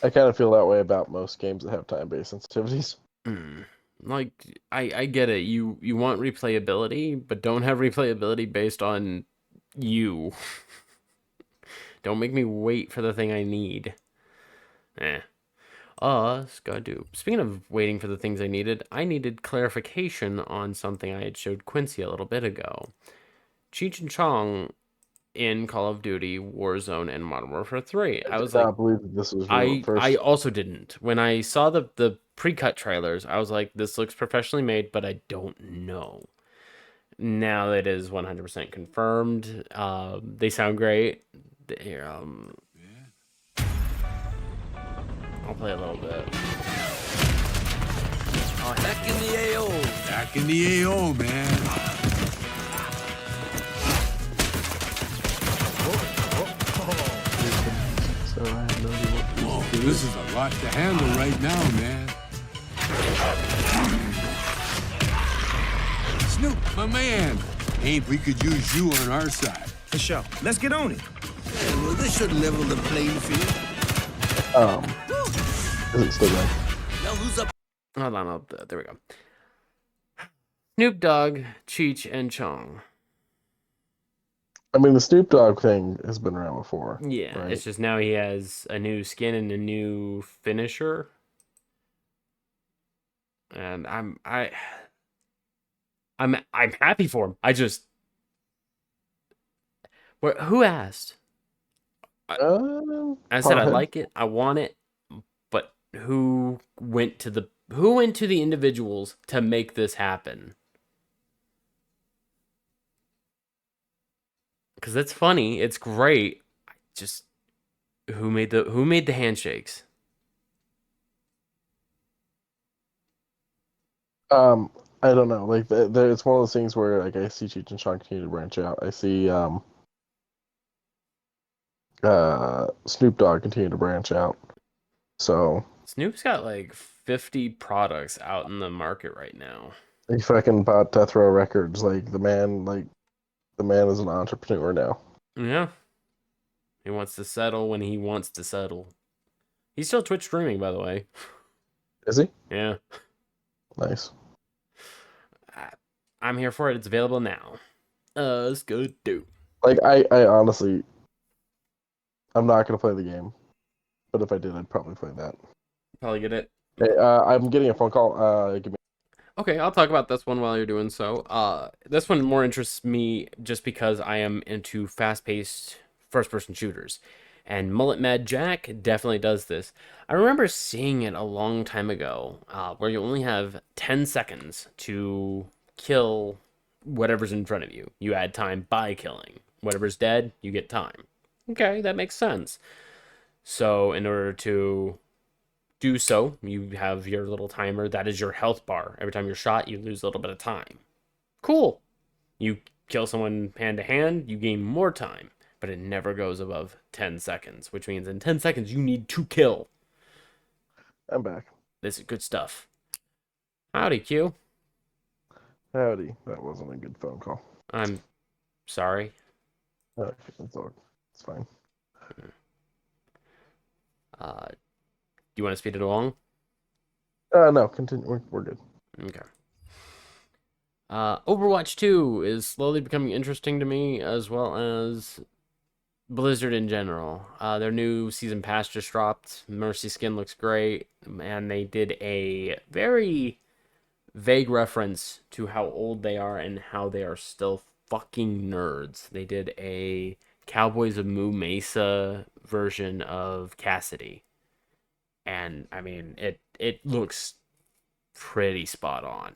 I kind of feel that way about most games that have time-based sensitivities. Like, I get it. You want replayability, but don't have replayability based on you. Don't make me wait for the thing I need. Skadoo. Speaking of waiting for the things I needed clarification on something I had showed Quincy a little bit ago. Cheech and Chong in Call of Duty, Warzone, and Modern Warfare 3. I was like, believe this was first. I also didn't. When I saw the pre-cut trailers, I was like, this looks professionally made, but I don't know. Now it is 100% confirmed. They sound great. Here, I'll play a little bit. Oh, back in the AO. Back in the AO, man. Whoa, this is a lot to handle right now, man. Snoop, my man. Ain't we could use you on our side. For sure. Let's get on it. Yeah, well, this should level the playing field. Is it still going? Now who's up? Hold on, there we go. Snoop Dogg, Cheech, and Chong. I mean, the Snoop Dogg thing has been around before. Yeah, right? it's just now he has a new skin and a new finisher. And I'm happy for him. Who asked? I said I Pothead. like it, I want it, but who went to the individuals to make this happen? Because it's funny, it's great. Just who made the handshakes? I don't know. Like, it's one of those things where, like, I see Cheech and Chong continue to branch out. I see Snoop Dogg continue to branch out. So Snoop's got like 50 products out in the market right now. he fucking bought Death Row Records. Like, the man is an entrepreneur now. Yeah. He wants to settle when he wants to settle. He's still Twitch streaming, by the way. Is he? Yeah. Nice. I'm here for it. It's available now. Let's go do. Like, I honestly, I'm not gonna play the game, but if I did, I'd probably play that. Probably get it. Hey, I'm getting a phone call. Give me. Okay, I'll talk about this one while you're doing so. This one more interests me just because I am into fast-paced first-person shooters. And Mullet Mad Jack definitely does this. I remember seeing it a long time ago, where you only have 10 seconds to kill whatever's in front of you. You add time by killing. Whatever's dead, you get time. Okay, that makes sense. So in order to do so, you have your little timer. That is your health bar. Every time you're shot, you lose a little bit of time. Cool. You kill someone hand to hand, you gain more time, but it never goes above 10 seconds, which means in 10 seconds, you need to kill. I'm back. This is good stuff. Howdy, Q. Howdy. That wasn't a good phone call. I'm sorry. Okay, it's fine. Do you want to speed it along? No, continue. We're good. Okay. Overwatch 2 is slowly becoming interesting to me, as well as Blizzard in general. Their new season pass just dropped. Mercy skin looks great, and they did a very vague reference to how old they are and how they are still fucking nerds. They did a Cowboys of Moo Mesa version of Cassidy. And I mean, it looks pretty spot on.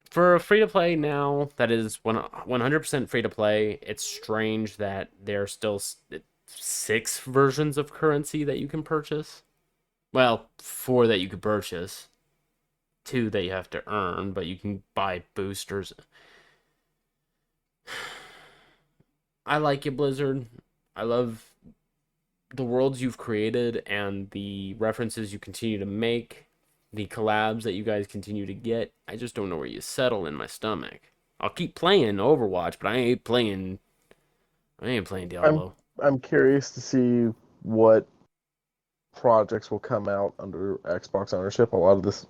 For a free to play now that is 100% free to play, it's strange that there are still 6 versions of currency that you can purchase. Well, 4 that you could purchase, 2 that you have to earn, but you can buy boosters. I like you, Blizzard. I love the worlds you've created and the references you continue to make, the collabs that you guys continue to get. I just don't know where you settle in my stomach. I'll keep playing Overwatch, but I ain't playing Diablo. I'm curious to see what projects will come out under Xbox ownership. A lot of this,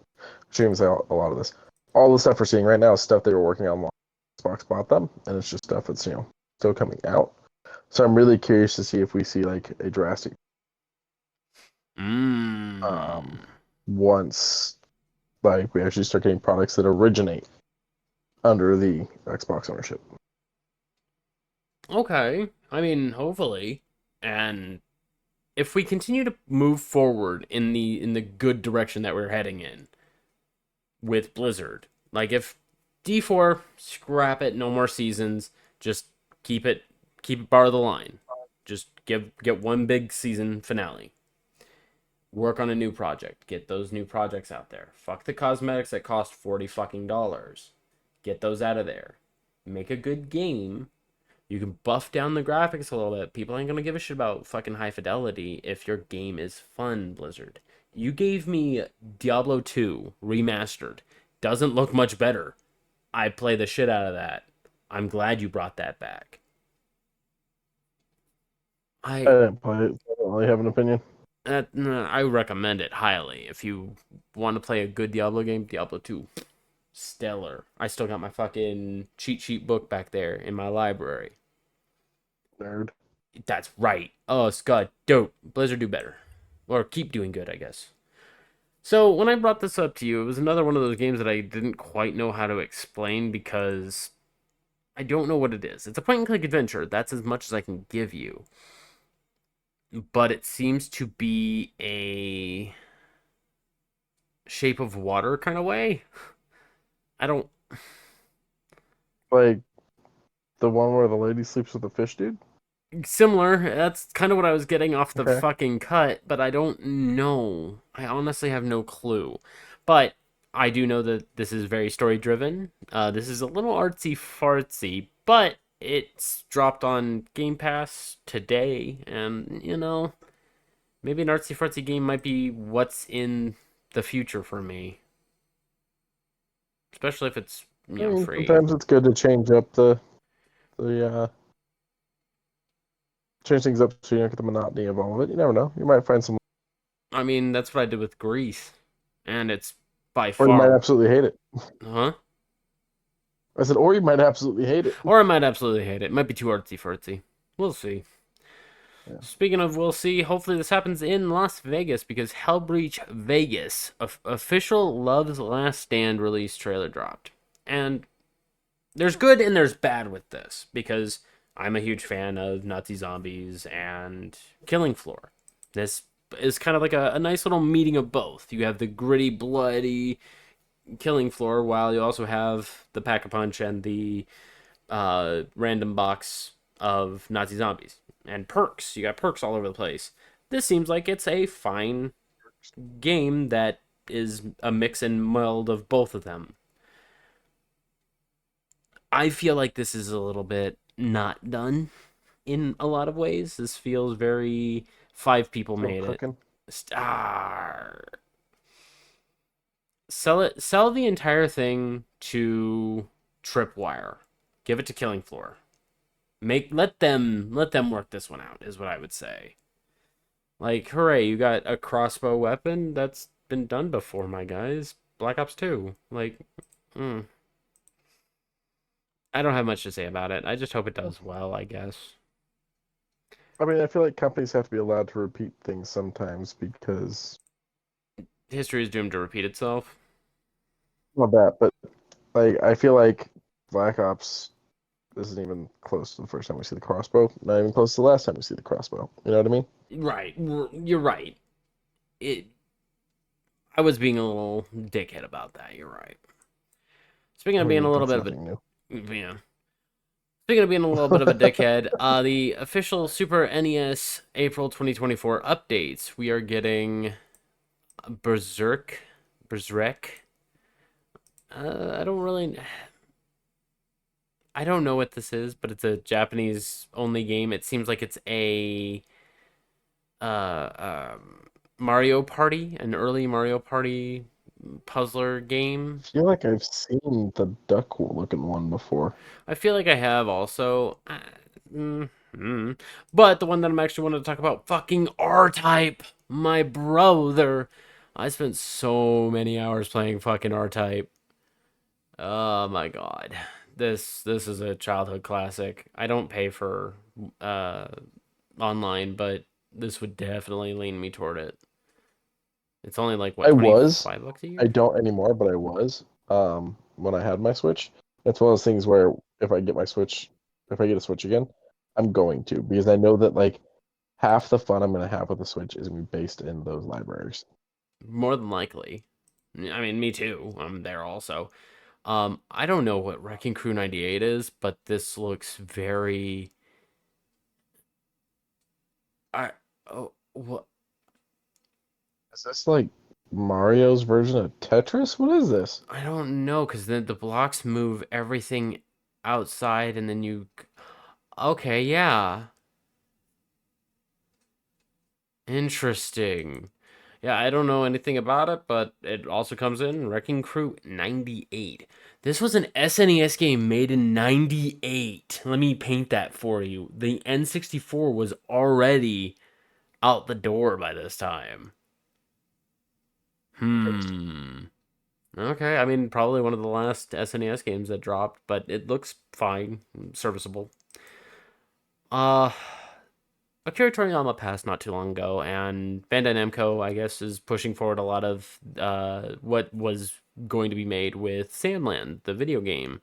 all the stuff we're seeing right now is stuff they were working on while Xbox bought them, and it's just stuff that's still coming out. So I'm really curious to see if we see like a drastic once like we actually start getting products that originate under the Xbox ownership. Okay. I mean, hopefully. And if we continue to move forward in the good direction that we're heading in with Blizzard, like if D4, scrap it, no more seasons, just keep it bar of the line. Just get one big season finale. Work on a new project. Get those new projects out there. Fuck the cosmetics that cost $40 fucking dollars. Get those out of there. Make a good game. You can buff down the graphics a little bit. People ain't gonna give a shit about fucking high fidelity if your game is fun, Blizzard. You gave me Diablo 2 remastered. Doesn't look much better. I play the shit out of that. I'm glad you brought that back. I didn't play it. I Well, you have an opinion? I recommend it highly. If you want to play a good Diablo game, Diablo 2, stellar. I still got my fucking cheat sheet book back there in my library. Nerd. That's right. Oh, Scott, dope. Blizzard do better. Or keep doing good, I guess. So, when I brought this up to you, it was another one of those games that I didn't quite know how to explain because I don't know what it is. It's a point and click adventure. That's as much as I can give you. But it seems to be a Shape of Water kind of way. I don't. Like the one where the lady sleeps with the fish dude? Similar. That's kind of what I was getting off the Okay. fucking cut, but I don't know. I honestly have no clue. But I do know that this is very story driven. This is a little artsy fartsy, but it's dropped on Game Pass today, and maybe an artsy fartsy game might be what's in the future for me, especially if it's I mean, free. sometimes it's good to change up the change things up so you don't get the monotony of all of it. You never know. You might find some, I mean, that's what I did with Grease, and it's by or you might far, absolutely hate it. huh? I said, or you might absolutely hate it. Or I might absolutely hate it. It might be too artsy fartsy. We'll see. Yeah. Speaking of we'll see, hopefully this happens in Las Vegas because Hellbreach Vegas, official Love's Last Stand release trailer dropped. And there's good and there's bad with this because I'm a huge fan of Nazi zombies and Killing Floor. This is kind of like a nice little meeting of both. You have the gritty, bloody Killing Floor, while you also have the Pack-a-Punch and the random box of Nazi zombies. And perks. You got perks all over the place. This seems like it's a fine game that is a mix and meld of both of them. I feel like this is a little bit not done in a lot of ways. This feels very 5 people Still made cooking. it. Star. Sell the entire thing to Tripwire. Give it to Killing Floor. Let them work this one out is what I would say. Like, hooray, you got a crossbow weapon that's been done before, my guys. Black Ops 2. Like, I don't have much to say about it. I just hope it does well, I guess. I mean, I feel like companies have to be allowed to repeat things sometimes because History is doomed to repeat itself. not that, but like I feel like Black Ops isn't even close to the first time we see the crossbow. Not even close to the last time we see the crossbow. You know what I mean? Right. You're right. I was being a little dickhead about that. You're right. Speaking I of being mean, a little that's bit of nothing new. yeah. Speaking of being a little bit of a dickhead, the official Super NES April 2024 updates. We are getting Berserk. I don't know what this is, but it's a Japanese only game. It seems like it's a uh, Mario Party, an early Mario Party puzzler game. I feel like I've seen the duck looking one before. I feel like I have also. But the one that I'm actually wanting to talk about, fucking R-Type, my brother. I spent so many hours playing fucking R-Type. Oh my god. This is a childhood classic. I don't pay for uh online, but this would definitely lean me toward it. It's only like what, I was. $25 a year? I don't anymore, but I was. When I had my Switch. It's one of those things where if I get my Switch, if I get a Switch again, I'm going to because I know that like half the fun I'm gonna have with the Switch is gonna be based in those libraries. More than likely. I mean, me too. I'm there also. I don't know what Wrecking Crew 98 is, but this looks very. What? Is this like Mario's version of Tetris? What is this? I don't know, because then the blocks move everything outside, and then you. Okay, yeah. Interesting. Yeah, I don't know anything about it, but it also comes in Wrecking Crew 98. This was an SNES game made in 98. Let me paint that for you. The N64 was already out the door by this time. Okay, I mean, probably one of the last SNES games that dropped, but it looks fine, serviceable. Akira Toriyama passed not too long ago, and Bandai Namco, I guess, is pushing forward a lot of what was going to be made with Sandland, the video game.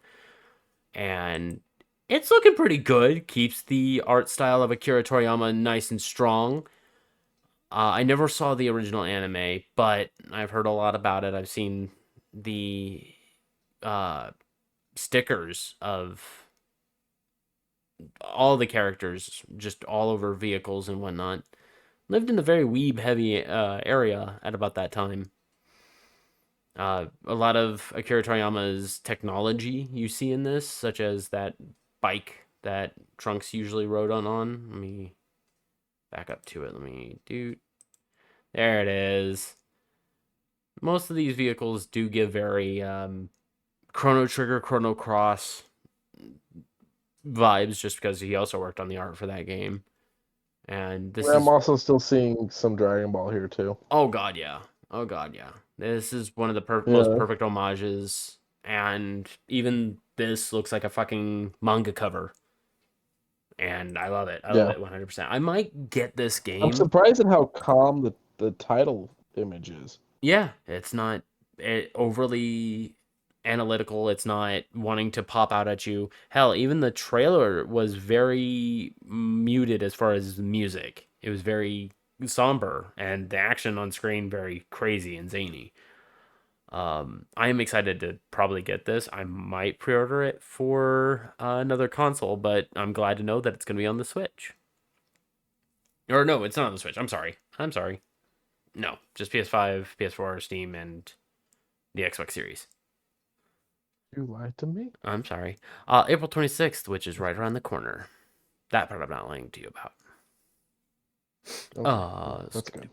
And it's looking pretty good. Keeps the art style of Akira Toriyama nice and strong. I never saw the original anime, but I've heard a lot about it. I've seen the uh, stickers of all the characters just all over vehicles and whatnot. Lived in a very weeb heavy area at about that time. A lot of Akira Toriyama's technology you see in this, such as that bike that Trunks usually rode on. Let me back up to it. Let me do. There it is. Most of these vehicles do give very Chrono Trigger, Chrono Cross vibes, just because he also worked on the art for that game. And this I'm is also still seeing some Dragon Ball here too. oh god yeah, oh god yeah. This is one of the most Yeah. perfect homages, and even this looks like a fucking manga cover. And I love it. I love Yeah. it 100%. I might get this I'm game. surprised at how calm the title image is. Yeah, it's not overly analytical. It's not wanting to pop out at you. Hell, even the trailer was very muted as far as music. It was very somber, and the action on screen very crazy and zany. I am excited to probably get this. I might pre-order it for another console, but I'm glad to know that it's going to be on the Switch. Or no, it's not on the Switch. I'm sorry. No, just PS5, PS4, Steam, and the Xbox Series. You lied to me? I'm sorry. April 26th, which is right around the corner. That part I'm not lying to you about. Okay. That's good.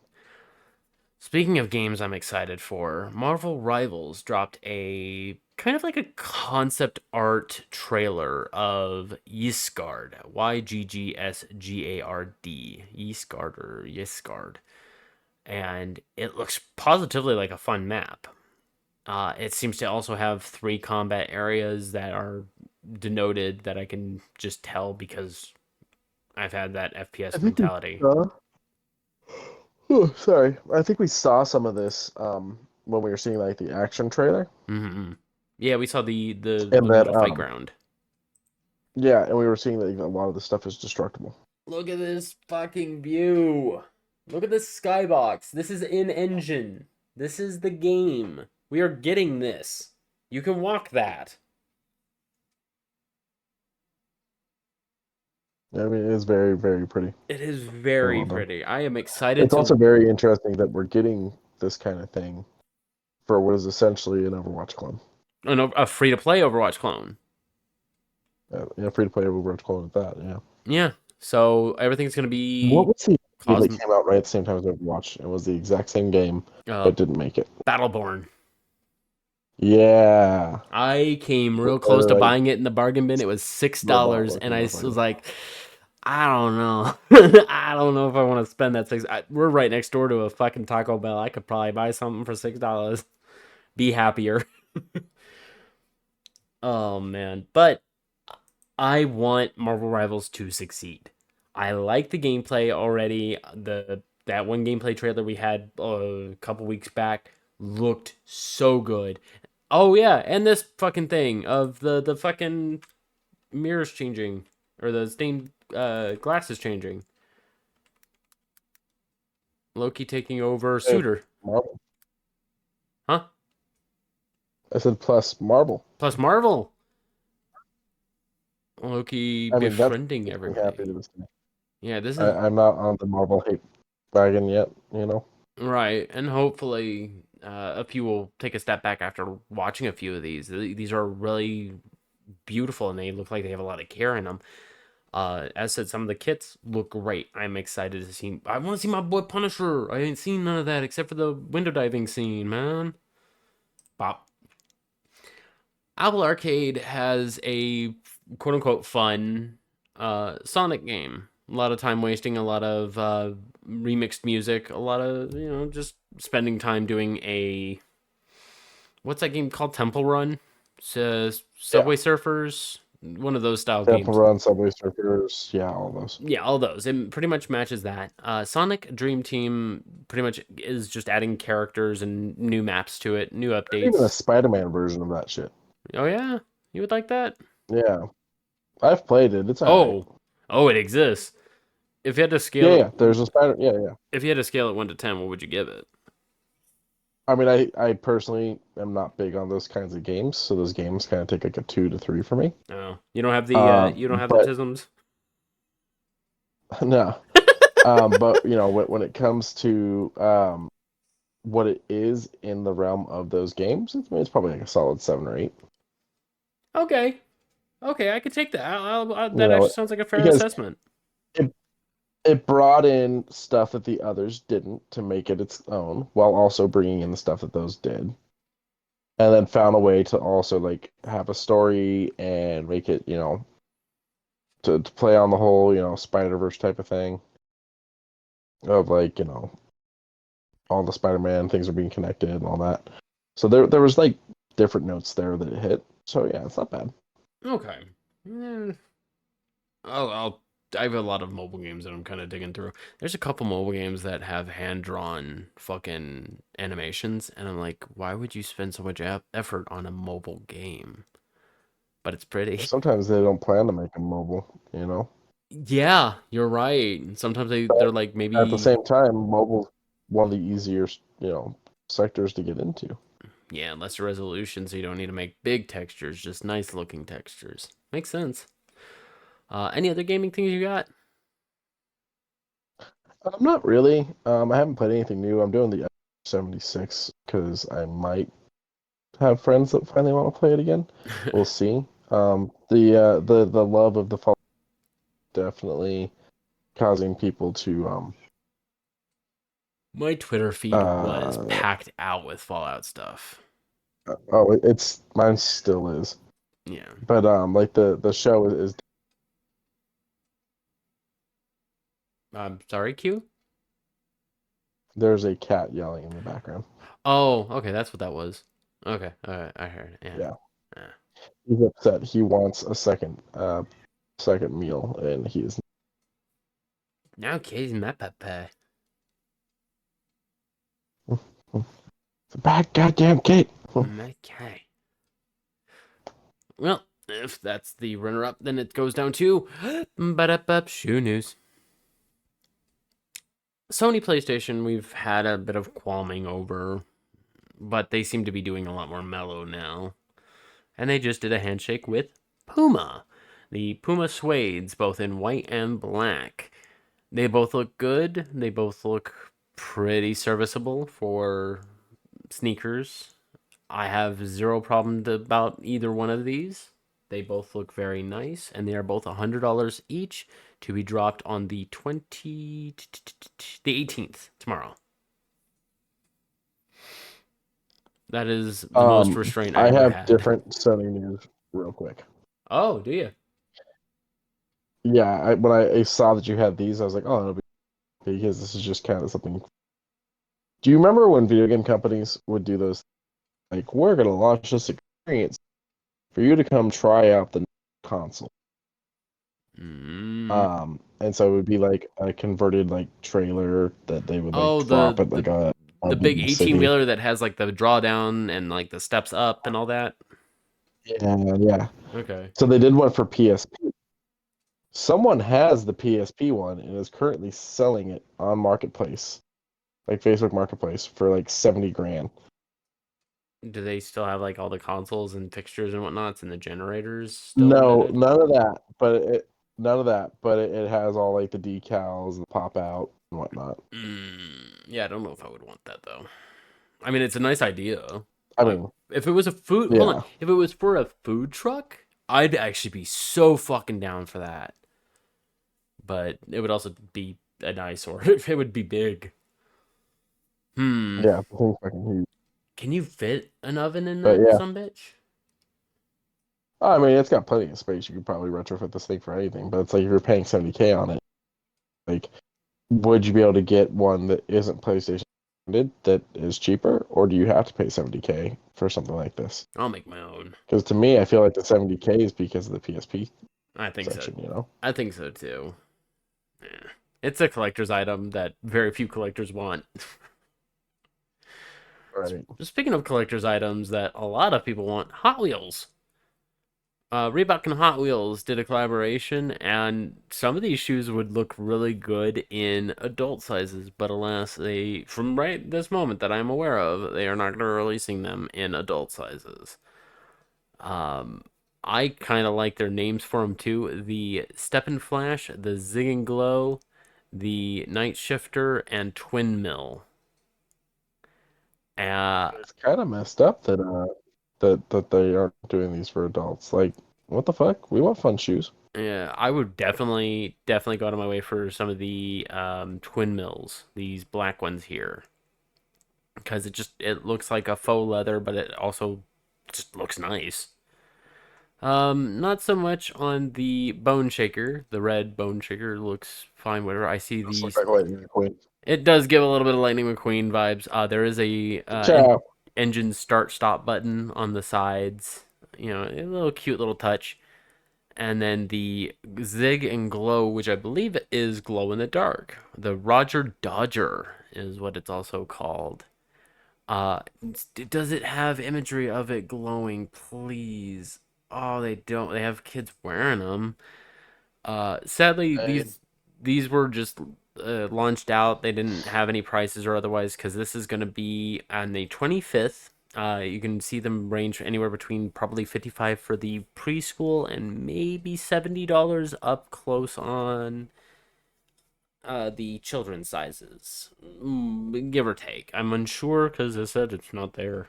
Speaking of games I'm excited for, Marvel Rivals dropped a kind of like a concept art trailer of Ysgard. Ygggsgard. Ysgard or Ysgard. And it looks positively like a fun map. It seems to also have 3 combat areas that are denoted that I can just tell because I've had that FPS mentality. Oh, sorry. I think we saw some of this when we were seeing like the action trailer. Mm-hmm. Yeah, we saw the And that little fight ground. Yeah, and we were seeing that a lot of the stuff is destructible. Look at this fucking view. Look at this skybox. This is in engine. This is the game. We are getting this. You can walk that. I mean, it is very, very pretty. It is very well done. pretty. I am excited. It's also very interesting that we're getting this kind of thing for what is essentially an Overwatch clone. A free-to-play Overwatch clone. Yeah, free-to-play Overwatch clone at that, yeah. Yeah, so everything's going to be... What was the game that came out right at the same time as Overwatch? It was the exact same game, but didn't make it. Battleborn. Yeah. I came real close to buying it in the bargain bin. It was $6, and I was like, I don't know. I don't know if I want to spend that $6. We're right next door to a fucking Taco Bell. I could probably buy something for $6. Be happier. Oh, man. But I want Marvel Rivals to succeed. I like the gameplay already. That one gameplay trailer we had a couple weeks back looked so good. Oh yeah, and this fucking thing of the fucking mirrors changing or the stained glasses changing. Loki taking over Suitor. Marvel. Huh? I said plus Marvel. Plus Marvel. Loki befriending everybody. Yeah, this is. I'm not on the Marvel hate wagon yet, you know. Right, and hopefully a few will take a step back after watching a few of these. These are really beautiful, and they look like they have a lot of care in them. As said, some of the kits look great. I'm excited to see. I want to see my boy Punisher. I ain't seen none of that except for the window diving scene, man. Bop. Apple Arcade has a quote-unquote fun Sonic game. A lot of time wasting, a lot of remixed music, a lot of, just spending time doing what's that game called? Temple Run? Yeah. Subway Surfers? One of those style Temple games. Run, Subway Surfers, yeah, all those. Yeah, all those. It pretty much matches that. Sonic Dream Team pretty much is just adding characters and new maps to it, new There's even a updates. Spider-Man version of that shit. Oh yeah, you would like that? Yeah, I've played it. It's alright. Oh, it exists. If you had to scale Yeah. it, There's a Spider. Yeah. if you had to scale it 1 to 10, what would you give it? I mean, I personally am not big on those kinds of games, so those games kind of take like a 2 to 3 for me. Oh, you don't have the But tisms. no. But when it comes to what it is in the realm of those games, it's probably like a solid 7 or 8. Okay, I could take that. You That know, actually sounds like a fair because assessment. it brought in stuff that the others didn't to make it its own, while also bringing in the stuff that those did, and then found a way to also like have a story and make it, to play on the whole, Spider-Verse type of thing of like, all the Spider-Man things are being connected and all that. So there was like different notes there that it hit. So yeah, it's not bad. Okay. Eh, I have a lot of mobile games that I'm kind of digging through. There's a couple mobile games that have hand-drawn fucking animations, and I'm like, why would you spend so much effort on a mobile game? But it's pretty. Sometimes they don't plan to make them mobile. Yeah, you're right. Sometimes they're like At the maybe, same time, mobile's one of the easier, sectors to get into. yeah, lesser resolution, so you don't need to make big textures, just nice looking textures. Makes sense. Any other gaming things you got? Not really. I haven't played anything new. I'm doing the 76 because I might have friends that finally want to play it again. We'll see. The love of the fall definitely causing people to My Twitter feed was packed out with Fallout stuff. it's mine still is. Yeah. But like the show is Sorry, Q? there's a cat yelling in the background. Oh, okay, that's what that was. Okay, all right, I heard it. Yeah. He's upset. He wants a second meal, and he is. Now Katie's my papa. It's a bad goddamn cat. Okay. Well, if that's the runner-up, then it goes down to shoe news. Sony PlayStation, we've had a bit of qualming over, but they seem to be doing a lot more mellow now. And they just did a handshake with Puma. The Puma suedes, both in white and black. They both look good. They both look pretty serviceable for sneakers. I have zero problem about either one of these. They both look very nice, and they are both $100 each to be dropped on the 18th, tomorrow. That is the most restraint I ever have had. different Sony news real quick. Oh, do you? Yeah, when I saw that you had these, I was like, oh, it'll be because this is just kind of something. Do you remember when video game companies would do those? Like, we're gonna launch this experience for you to come try out the console. And so it would be like a converted like trailer that they would like drop at like the big 18-wheeler that has like the drawdown and like the steps up and all that. Yeah. Okay. So they did one for PSP. Someone has the PSP one and is currently selling it on Marketplace, like Facebook Marketplace, for like $70,000. Do they still have like all the consoles and fixtures and whatnots and the generators still No, embedded? none of that. But it has all like the decals and the pop out and whatnot. Yeah, I don't know if I would want that though. I mean, it's a nice idea. I mean, if it was a food, hold on, if it was for a food truck, I'd actually be so fucking down for that. But it would also be an eyesore if it would be big. Yeah, the thing's fucking huge. Can you fit an oven in that sumbitch? I mean, it's got plenty of space. You could probably retrofit this thing for anything, but it's like if you're paying $70,000 on it, like, would you be able to get one that isn't PlayStation branded that is cheaper, or do you have to pay $70K for something like this? I'll make my own. Because to me, I feel like the $70K is because of the PSP I think section, so. you know? I think so too. Yeah. It's a collector's item that very few collectors want. Right. Speaking of collector's items that a lot of people want, Hot Wheels. Reebok and Hot Wheels did a collaboration, and some of these shoes would look really good in adult sizes, but alas, from right this moment that I'm aware of, they are not going to be releasing them in adult sizes. I kind of like their names for them too: the Step and Flash, the Zig and Glow, the Night Shifter, and Twin Mill. It's kind of messed up that they aren't doing these for adults. Like, what the fuck? We want fun shoes. Yeah, I would definitely go out of my way for some of the Twin Mills, these black ones here, because it looks like a faux leather, but it also just looks nice. Not so much on the Bone Shaker. The red Bone Shaker looks fine. Whatever. I see Just look these. like Lightning McQueen. It does give a little bit of Lightning McQueen vibes. There is a Ciao. engine start stop button on the sides. You know, a little cute little touch. And then the Zig and Glow, which I believe is glow in the dark. The Roger Dodger is what it's also called. Does it have imagery of it glowing? Please. Oh, they don't. They have kids wearing them. Sadly, Hey, these were just launched out. They didn't have any prices or otherwise because this is going to be on the 25th. You can see them range anywhere between probably 55 for the preschool and maybe $70 up close on the children's sizes, give or take. I'm unsure because I said it's not there.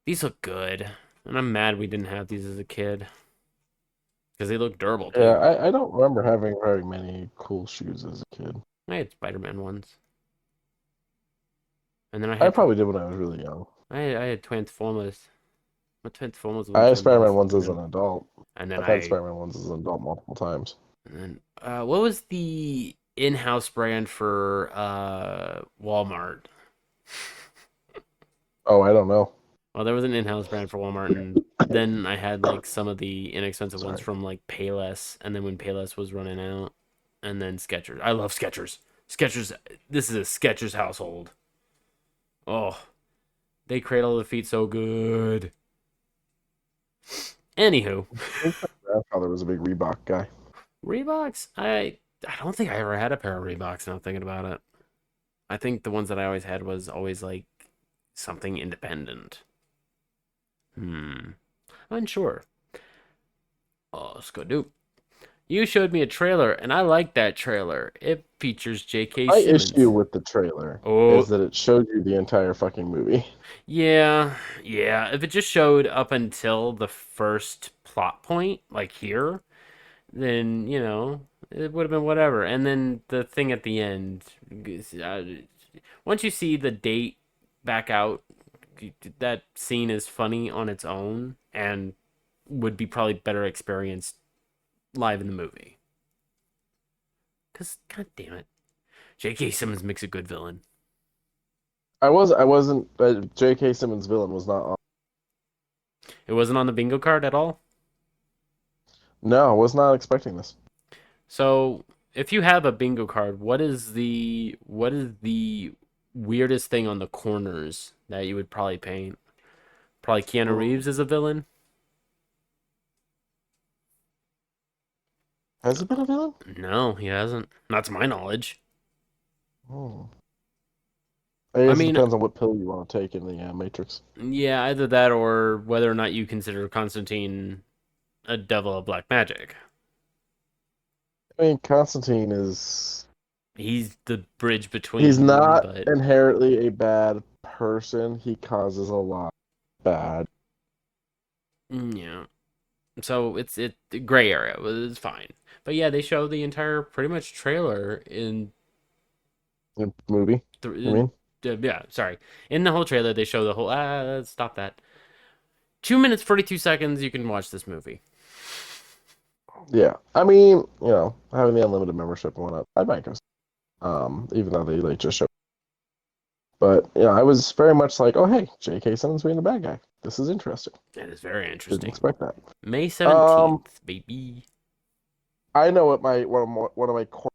These look good, and I'm mad we didn't have these as a kid because they look durable yeah, too. I don't remember having very many cool shoes as a kid. I had Spider-Man ones, and then I I had probably did when I was really young. I had Transformers. My Transformers I one had came out Spider-Man as ones as Spider-Man, an adult. and then I've had Spider-Man ones as an adult multiple times. what was the in-house brand for Walmart? Oh, I don't know. Well, there was an in-house brand for Walmart, and then I had like some of the inexpensive ones Sorry. from like Payless, and then when Payless was running out, and then Skechers. I love Skechers. Skechers. This is a Skechers household. Oh, they cradle the feet so good. Anywho, My grandfather was a big Reebok guy. Reeboks. I don't think I ever had a pair of Reeboks. Now thinking about it, I think the ones that I always had was always like something independent. Unsure. Oh, let's go do. You showed me a trailer, and I like that trailer. It features J.K. My Simmons. issue with the trailer Oh, is that it showed you the entire fucking movie. yeah. If it just showed up until the first plot point, like here, then, it would have been whatever. And then the thing at the end, uh, once you see the date back out, that scene is funny on its own and would be probably better experienced live in the movie. Because, god damn it, J.K. Simmons makes a good villain. I wasn't. J.K. Simmons' villain was not on. It wasn't on the bingo card at all. No, I was not expecting this. So, if you have a bingo card, what is the weirdest thing on the corners that you would probably paint? Probably Keanu Reeves as a villain. Has he been a villain? No, he hasn't. Not to my knowledge. Oh. I I guess it mean, depends on what pill you want to take in the Matrix. yeah, either that or whether or not you consider Constantine a devil of black magic. I mean, Constantine is. He's the bridge between, He's not but inherently a bad person. He causes a lot of bad. yeah. So it's gray area. It's fine. But yeah, they show the entire pretty much trailer in Movie. I mean, yeah, sorry. In the whole trailer, they show the whole. Stop that. 2 minutes 42 seconds. You can watch this movie. Yeah, I mean, having the unlimited membership and whatnot, I might go. Even though they like just show. But I was very much like, oh hey, J.K. Simmons being the bad guy. This is interesting. That is very Didn't interesting. expect that. May Um, 17th, baby. I know what my one of my core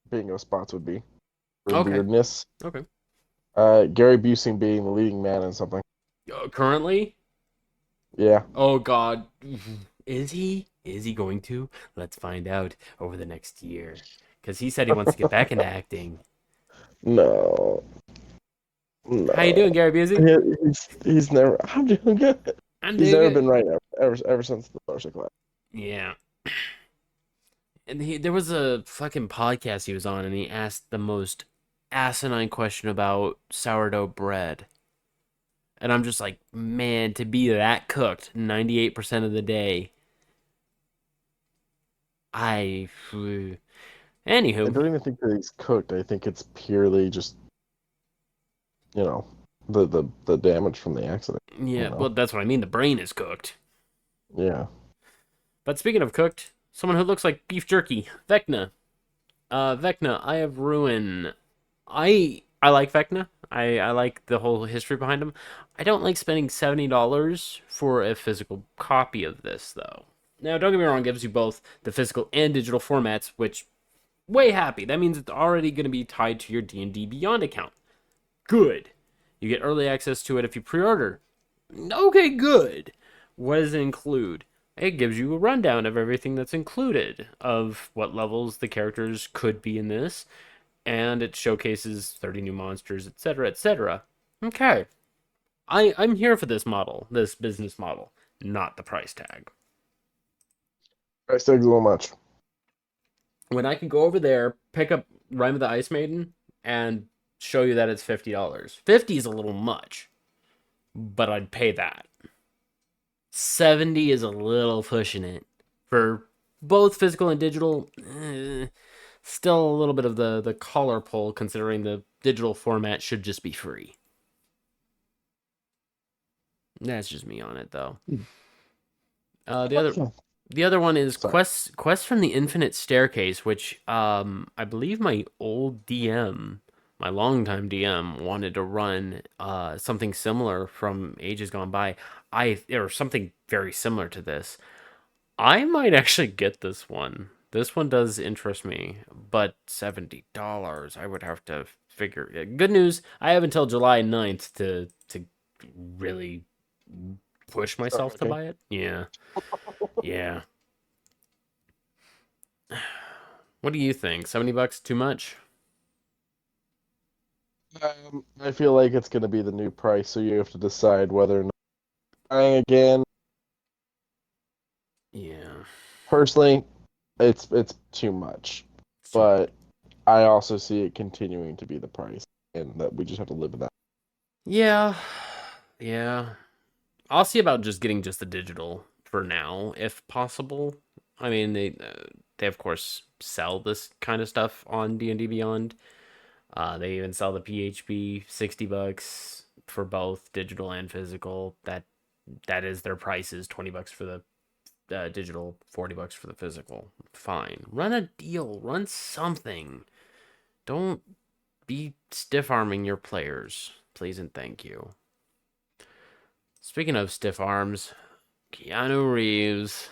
bingo spots would be for Okay. weirdness. Okay. Gary Busey being the leading man in something. Currently? Yeah. Oh God, is he? Is he going to? Let's find out over the next year. Because he said he wants to get back into acting. No. How you No. doing, Gary Busey? He's never. I'm doing good. I'm He's doing never good. been right ever since the Star Trek. Yeah. And there was a fucking podcast he was on, and he asked the most asinine question about sourdough bread. And I'm just like, man, to be that cooked 98% of the day, I. I Anywho, don't even think that he's cooked. I think it's purely just you know the damage from the accident. yeah, well, that's what I mean. The brain is cooked. Yeah. But speaking of cooked, someone who looks like beef jerky, Vecna. Vecna, I have ruined. I like Vecna. I like the whole history behind him. I don't like spending $70 for a physical copy of this though. Now, don't get me wrong, it gives you both the physical and digital formats, which way happy. That means it's already going to be tied to your D&D Beyond account. Good. You get early access to it if you pre-order. Okay, good. What does it include? It gives you a rundown of everything that's included, of what levels the characters could be in this, and it showcases 30 new monsters, etc., etc. Okay. I'm here for this model, this business model, not the price tag. Price tag's a little much. When I can go over there, pick up Rime of the Ice Maiden, and show you that it's $50. 50 is a little much, but I'd pay that. 70 is a little pushing it. For both physical and digital, still a little bit of the collar pull, considering the digital format should just be free. That's just me on it, though. The other one is Sorry. Quest from the Infinite Staircase, which I believe my old DM, my longtime DM, wanted to run something similar from ages gone by. Or something very similar to this. I might actually get this one. This one does interest me, but $70, I would have to figure. Good news, I have until July 9th to really push Start myself to looking. buy it. Yeah. Yeah. What do you think? $70 too much? I feel like it's going to be the new price, so you have to decide whether or not buying again. Yeah. Personally, it's too much, but I also see it continuing to be the price, and that we just have to live with that. Yeah. Yeah. I'll see about just getting just the digital for now, if possible. I mean, they of course sell this kind of stuff on D&D Beyond. They even sell the PHP $60 for both digital and physical. That is their prices. $20 for the digital, $40 for the physical. Fine. Run a deal. Run something. Don't be stiff arming your players, please and thank you. Speaking of stiff arms, Keanu Reeves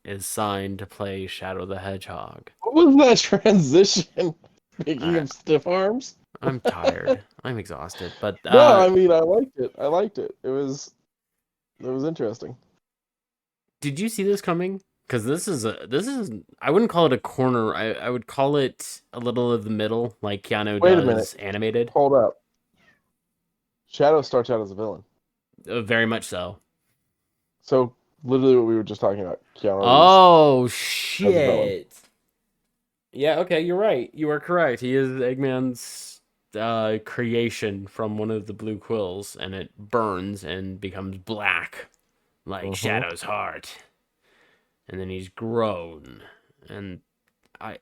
is signed to play Shadow the Hedgehog. What was that transition? Speaking I, of stiff arms. I'm tired. I'm exhausted. But No, I mean I liked it. I liked it. It was interesting. did you see this coming? Because this is I wouldn't call it a corner. I would call it a little of the middle, like Keanu Wait a minute. does animated. Hold up. Shadow starts out as a villain. Very much so. So literally what we were just talking about, Keanu Reeves Oh as a villain. shit! Yeah, okay, you're right. You are correct. He is Eggman's creation from one of the blue quills, and it burns and becomes black, like Shadow's heart. And then he's grown, and I,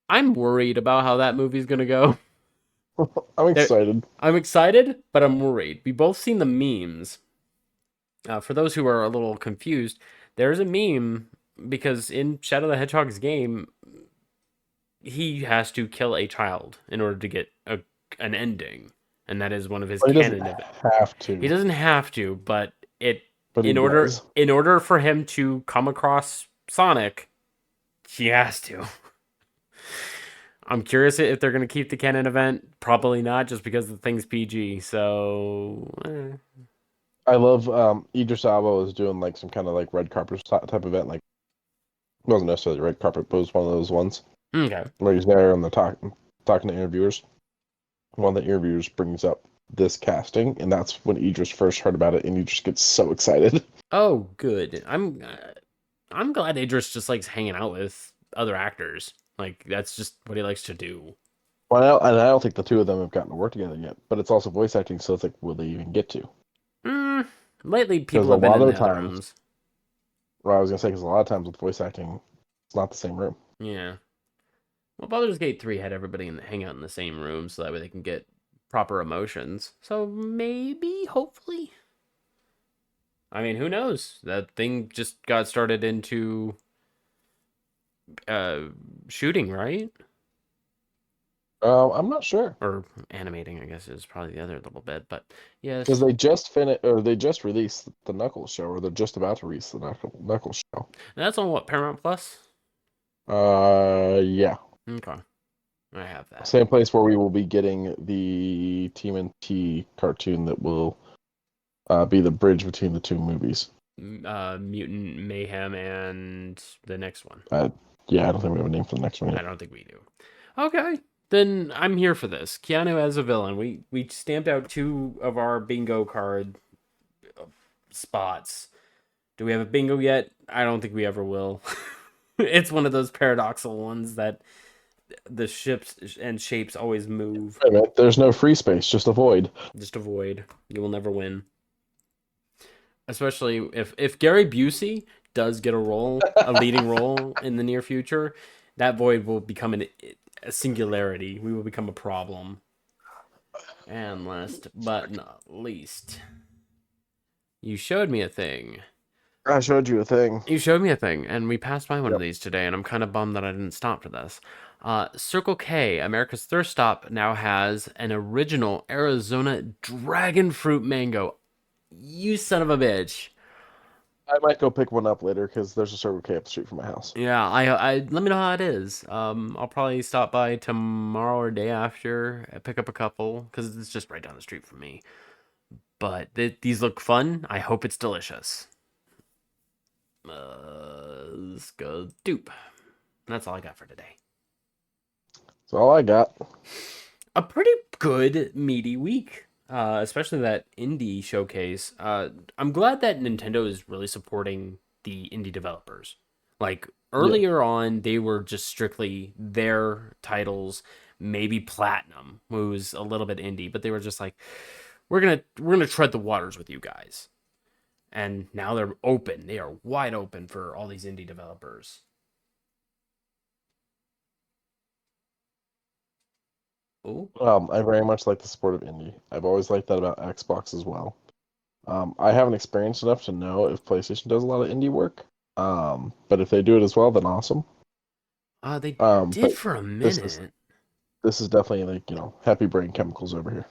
I'm worried about how that movie's gonna go. I'm excited. I'm excited, but I'm worried. We both seen the memes. For those who are a little confused, There's a meme because in Shadow the Hedgehog's game, he has to kill a child in order to get an ending, and that is one of his Well, he doesn't canon events. have He to, doesn't have to, but but he in order does. for him to come across Sonic, he has to. I'm curious if they're going to keep the canon event. Probably not, just because the thing's PG. So, I love Idris Elba was doing like some kind of like red carpet type event. Like it wasn't necessarily red carpet, but it was one of those ones okay. where he's there on the talking to interviewers. One of the interviewers brings up this casting, and that's when Idris first heard about it, and he just gets so excited. Oh, good. I'm glad Idris just likes hanging out with other actors. Like that's just what he likes to do. Well, and I don't think the two of them have gotten to work together yet, but it's also voice acting, so it's like, will they even get to? Lately, Because people a have been lot in of the the other times, rooms. well, I was gonna say, because a lot of times with voice acting, it's not the same room. Yeah. Well, Baldur's Gate 3 had everybody hang out in the same room so that way they can get proper emotions. So maybe, hopefully. I mean, who knows? That thing just got started into shooting, right? I'm not sure Or animating, I guess, is probably the other little bit. But yes. because they just finished, or they just released the Knuckles show, or they're just about to release the Knuckles show. That's on what, Paramount Plus? Yeah. Okay. I have that. Same place where we will be getting the TMNT cartoon that will be the bridge between the two movies. Mutant Mayhem and the next one. Yeah, I don't think we have a name for the next one I yet. don't think we do. Okay. Then I'm here for this. Keanu as a villain. We stamped out 2 of our bingo card spots. Do we have a bingo yet? I don't think we ever will. It's one of those paradoxical ones that the ships and shapes always move. Wait a minute, there's no free space, just a void. Just avoid. You will never win. Especially if Gary Busey does get a leading role in the near future, that void will become a singularity. We will become a problem. And last but not least, you showed me a thing. I showed you a thing. You showed me a thing, and we passed by one Yep. of these today, and I'm kind of bummed that I didn't stop for this. Circle K, America's Thirst Stop, now has an original Arizona dragon fruit mango. You son of a bitch. I might go pick one up later because there's a Circle K up the street from my house. Yeah, I let me know how it is. I'll probably stop by tomorrow or day after, pick up a couple, because it's just right down the street from me. But these look fun. I hope it's delicious. Let's go dupe. That's all I got for today. That's all I got. A pretty good meaty week, especially that indie showcase. I'm glad that Nintendo is really supporting the indie developers. Like earlier on, they were just strictly their titles, maybe Platinum, who was a little bit indie, but they were just like, we're gonna tread the waters with you guys. And now they're open. They are wide open for all these indie developers. Oh, I very much like the support of indie. I've always liked that about Xbox as well. I haven't experienced enough to know if PlayStation does a lot of indie work. But if they do it as well, then awesome. they did But for a this minute. this is definitely like, happy brain chemicals over here.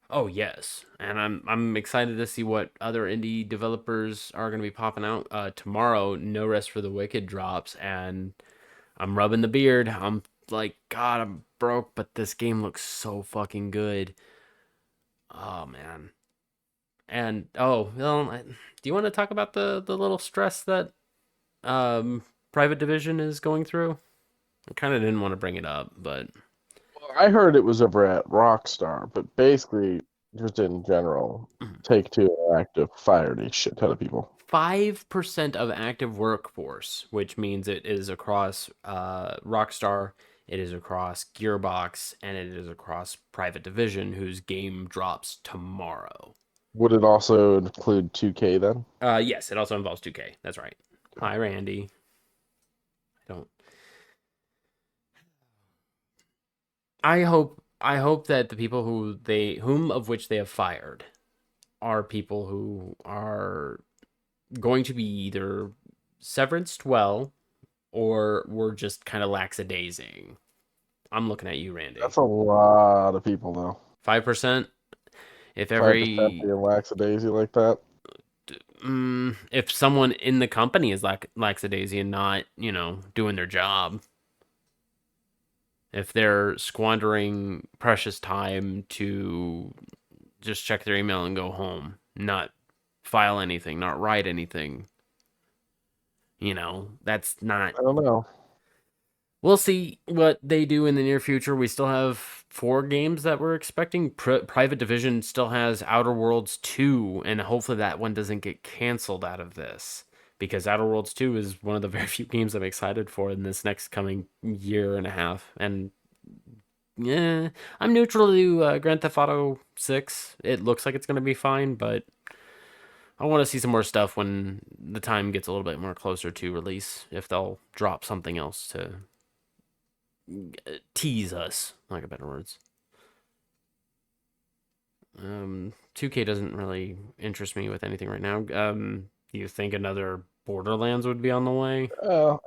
Oh yes, and I'm excited to see what other indie developers are going to be popping out. Tomorrow, No Rest for the Wicked drops, and I'm rubbing the beard. I'm like, God, I'm broke, but this game looks so fucking good. Oh man, and do you want to talk about the little stress that Private Division is going through? I kind of didn't want to bring it up, but I heard it was over at Rockstar, but basically, just in general, Take-Two Interactive fired a shit ton of people. 5% of active workforce, which means it is across Rockstar, it is across Gearbox, and it is across Private Division, whose game drops tomorrow. Would it also include 2K then? Yes, it also involves 2K. That's right. Hi, Randy. I hope that the people whom of which they have fired are people who are going to be either severenced well, or we're just kind of lackadaising. I'm looking at you, Randy. That's a lot of people, though. 5%. If 5% being lackadaisy like that. If someone in the company is lackadaisy and not, doing their job, if they're squandering precious time to just check their email and go home, not file anything, not write anything, that's not. I don't know. We'll see what they do in the near future. We still have 4 games that we're expecting. Private Division still has Outer Worlds 2, and hopefully that one doesn't get canceled out of this, because Outer Worlds 2 is one of the very few games I'm excited for in this next coming year and a half. And yeah, I'm neutral to Grand Theft Auto 6. It looks like it's going to be fine, but I want to see some more stuff when the time gets a little bit more closer to release, if they'll drop something else to tease us, like a better words. 2K doesn't really interest me with anything right now. Do you think another Borderlands would be on the way?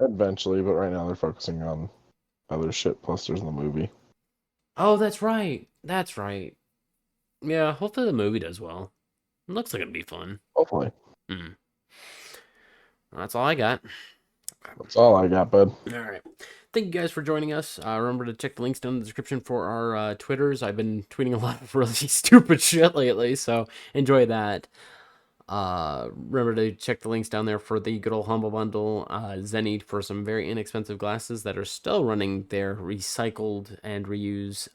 Eventually, but right now they're focusing on other shit. Plus, there's the movie. Oh, that's right. That's right. Yeah, hopefully the movie does well. It looks like it'd be fun. Hopefully. That's all I got. That's all I got, bud. All right. Thank you guys for joining us. Remember to check the links down in the description for our Twitters. I've been tweeting a lot of really stupid shit lately, so enjoy that. Remember to check the links down there for the good old Humble Bundle. Zenny for some very inexpensive glasses that are still running their recycled and reuse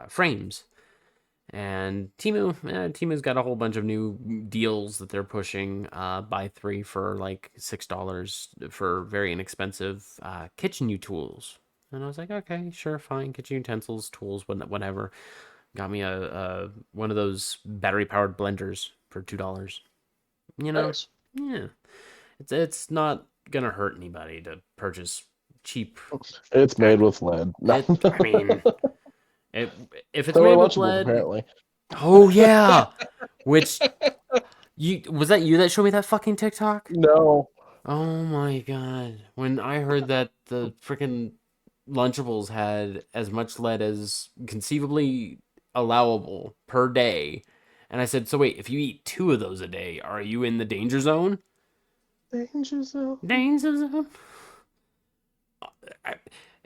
frames. And Timu's got a whole bunch of new deals that they're pushing. Buy 3 for like $6 for very inexpensive kitchen tools. And I was like, okay, sure, fine. Kitchen utensils, tools, whatever. Got me a one of those battery powered blenders for $2. Nice. Yeah, it's not gonna hurt anybody to purchase cheap. It's made with lead. No. I mean. If it's So made are with Lunchables, lead, apparently. oh yeah, was that you that showed me that fucking TikTok? No. Oh my god, when I heard that the freaking Lunchables had as much lead as conceivably allowable per day, and I said, so wait, if you eat 2 of those a day, are you in the danger zone? Danger zone. Danger zone.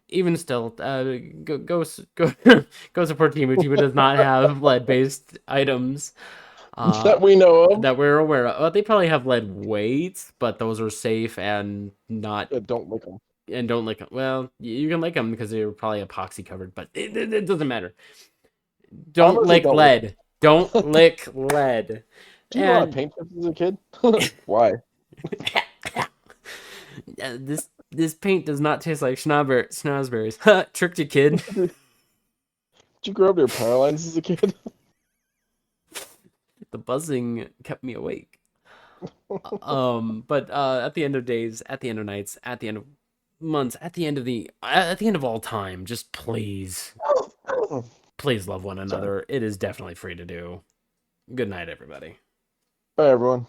Even still, go support Timu. Timu does not have lead-based items that we know of. that we're aware of. Well, they probably have lead weights, but those are safe and not. Don't lick them. And don't lick them. Well, you can lick them because they're probably epoxy covered, but it doesn't matter. Don't lick lead. Don't lick lead. Do you know how to paint chips as a kid? Why? This paint does not taste like schnozberries. Tricked you, kid. Did you grow up near power lines as a kid? The buzzing kept me awake. But at the end of days, at the end of nights, at the end of months, at the end of all time, just please love one another. It is definitely free to do. Good night, everybody. Bye, everyone.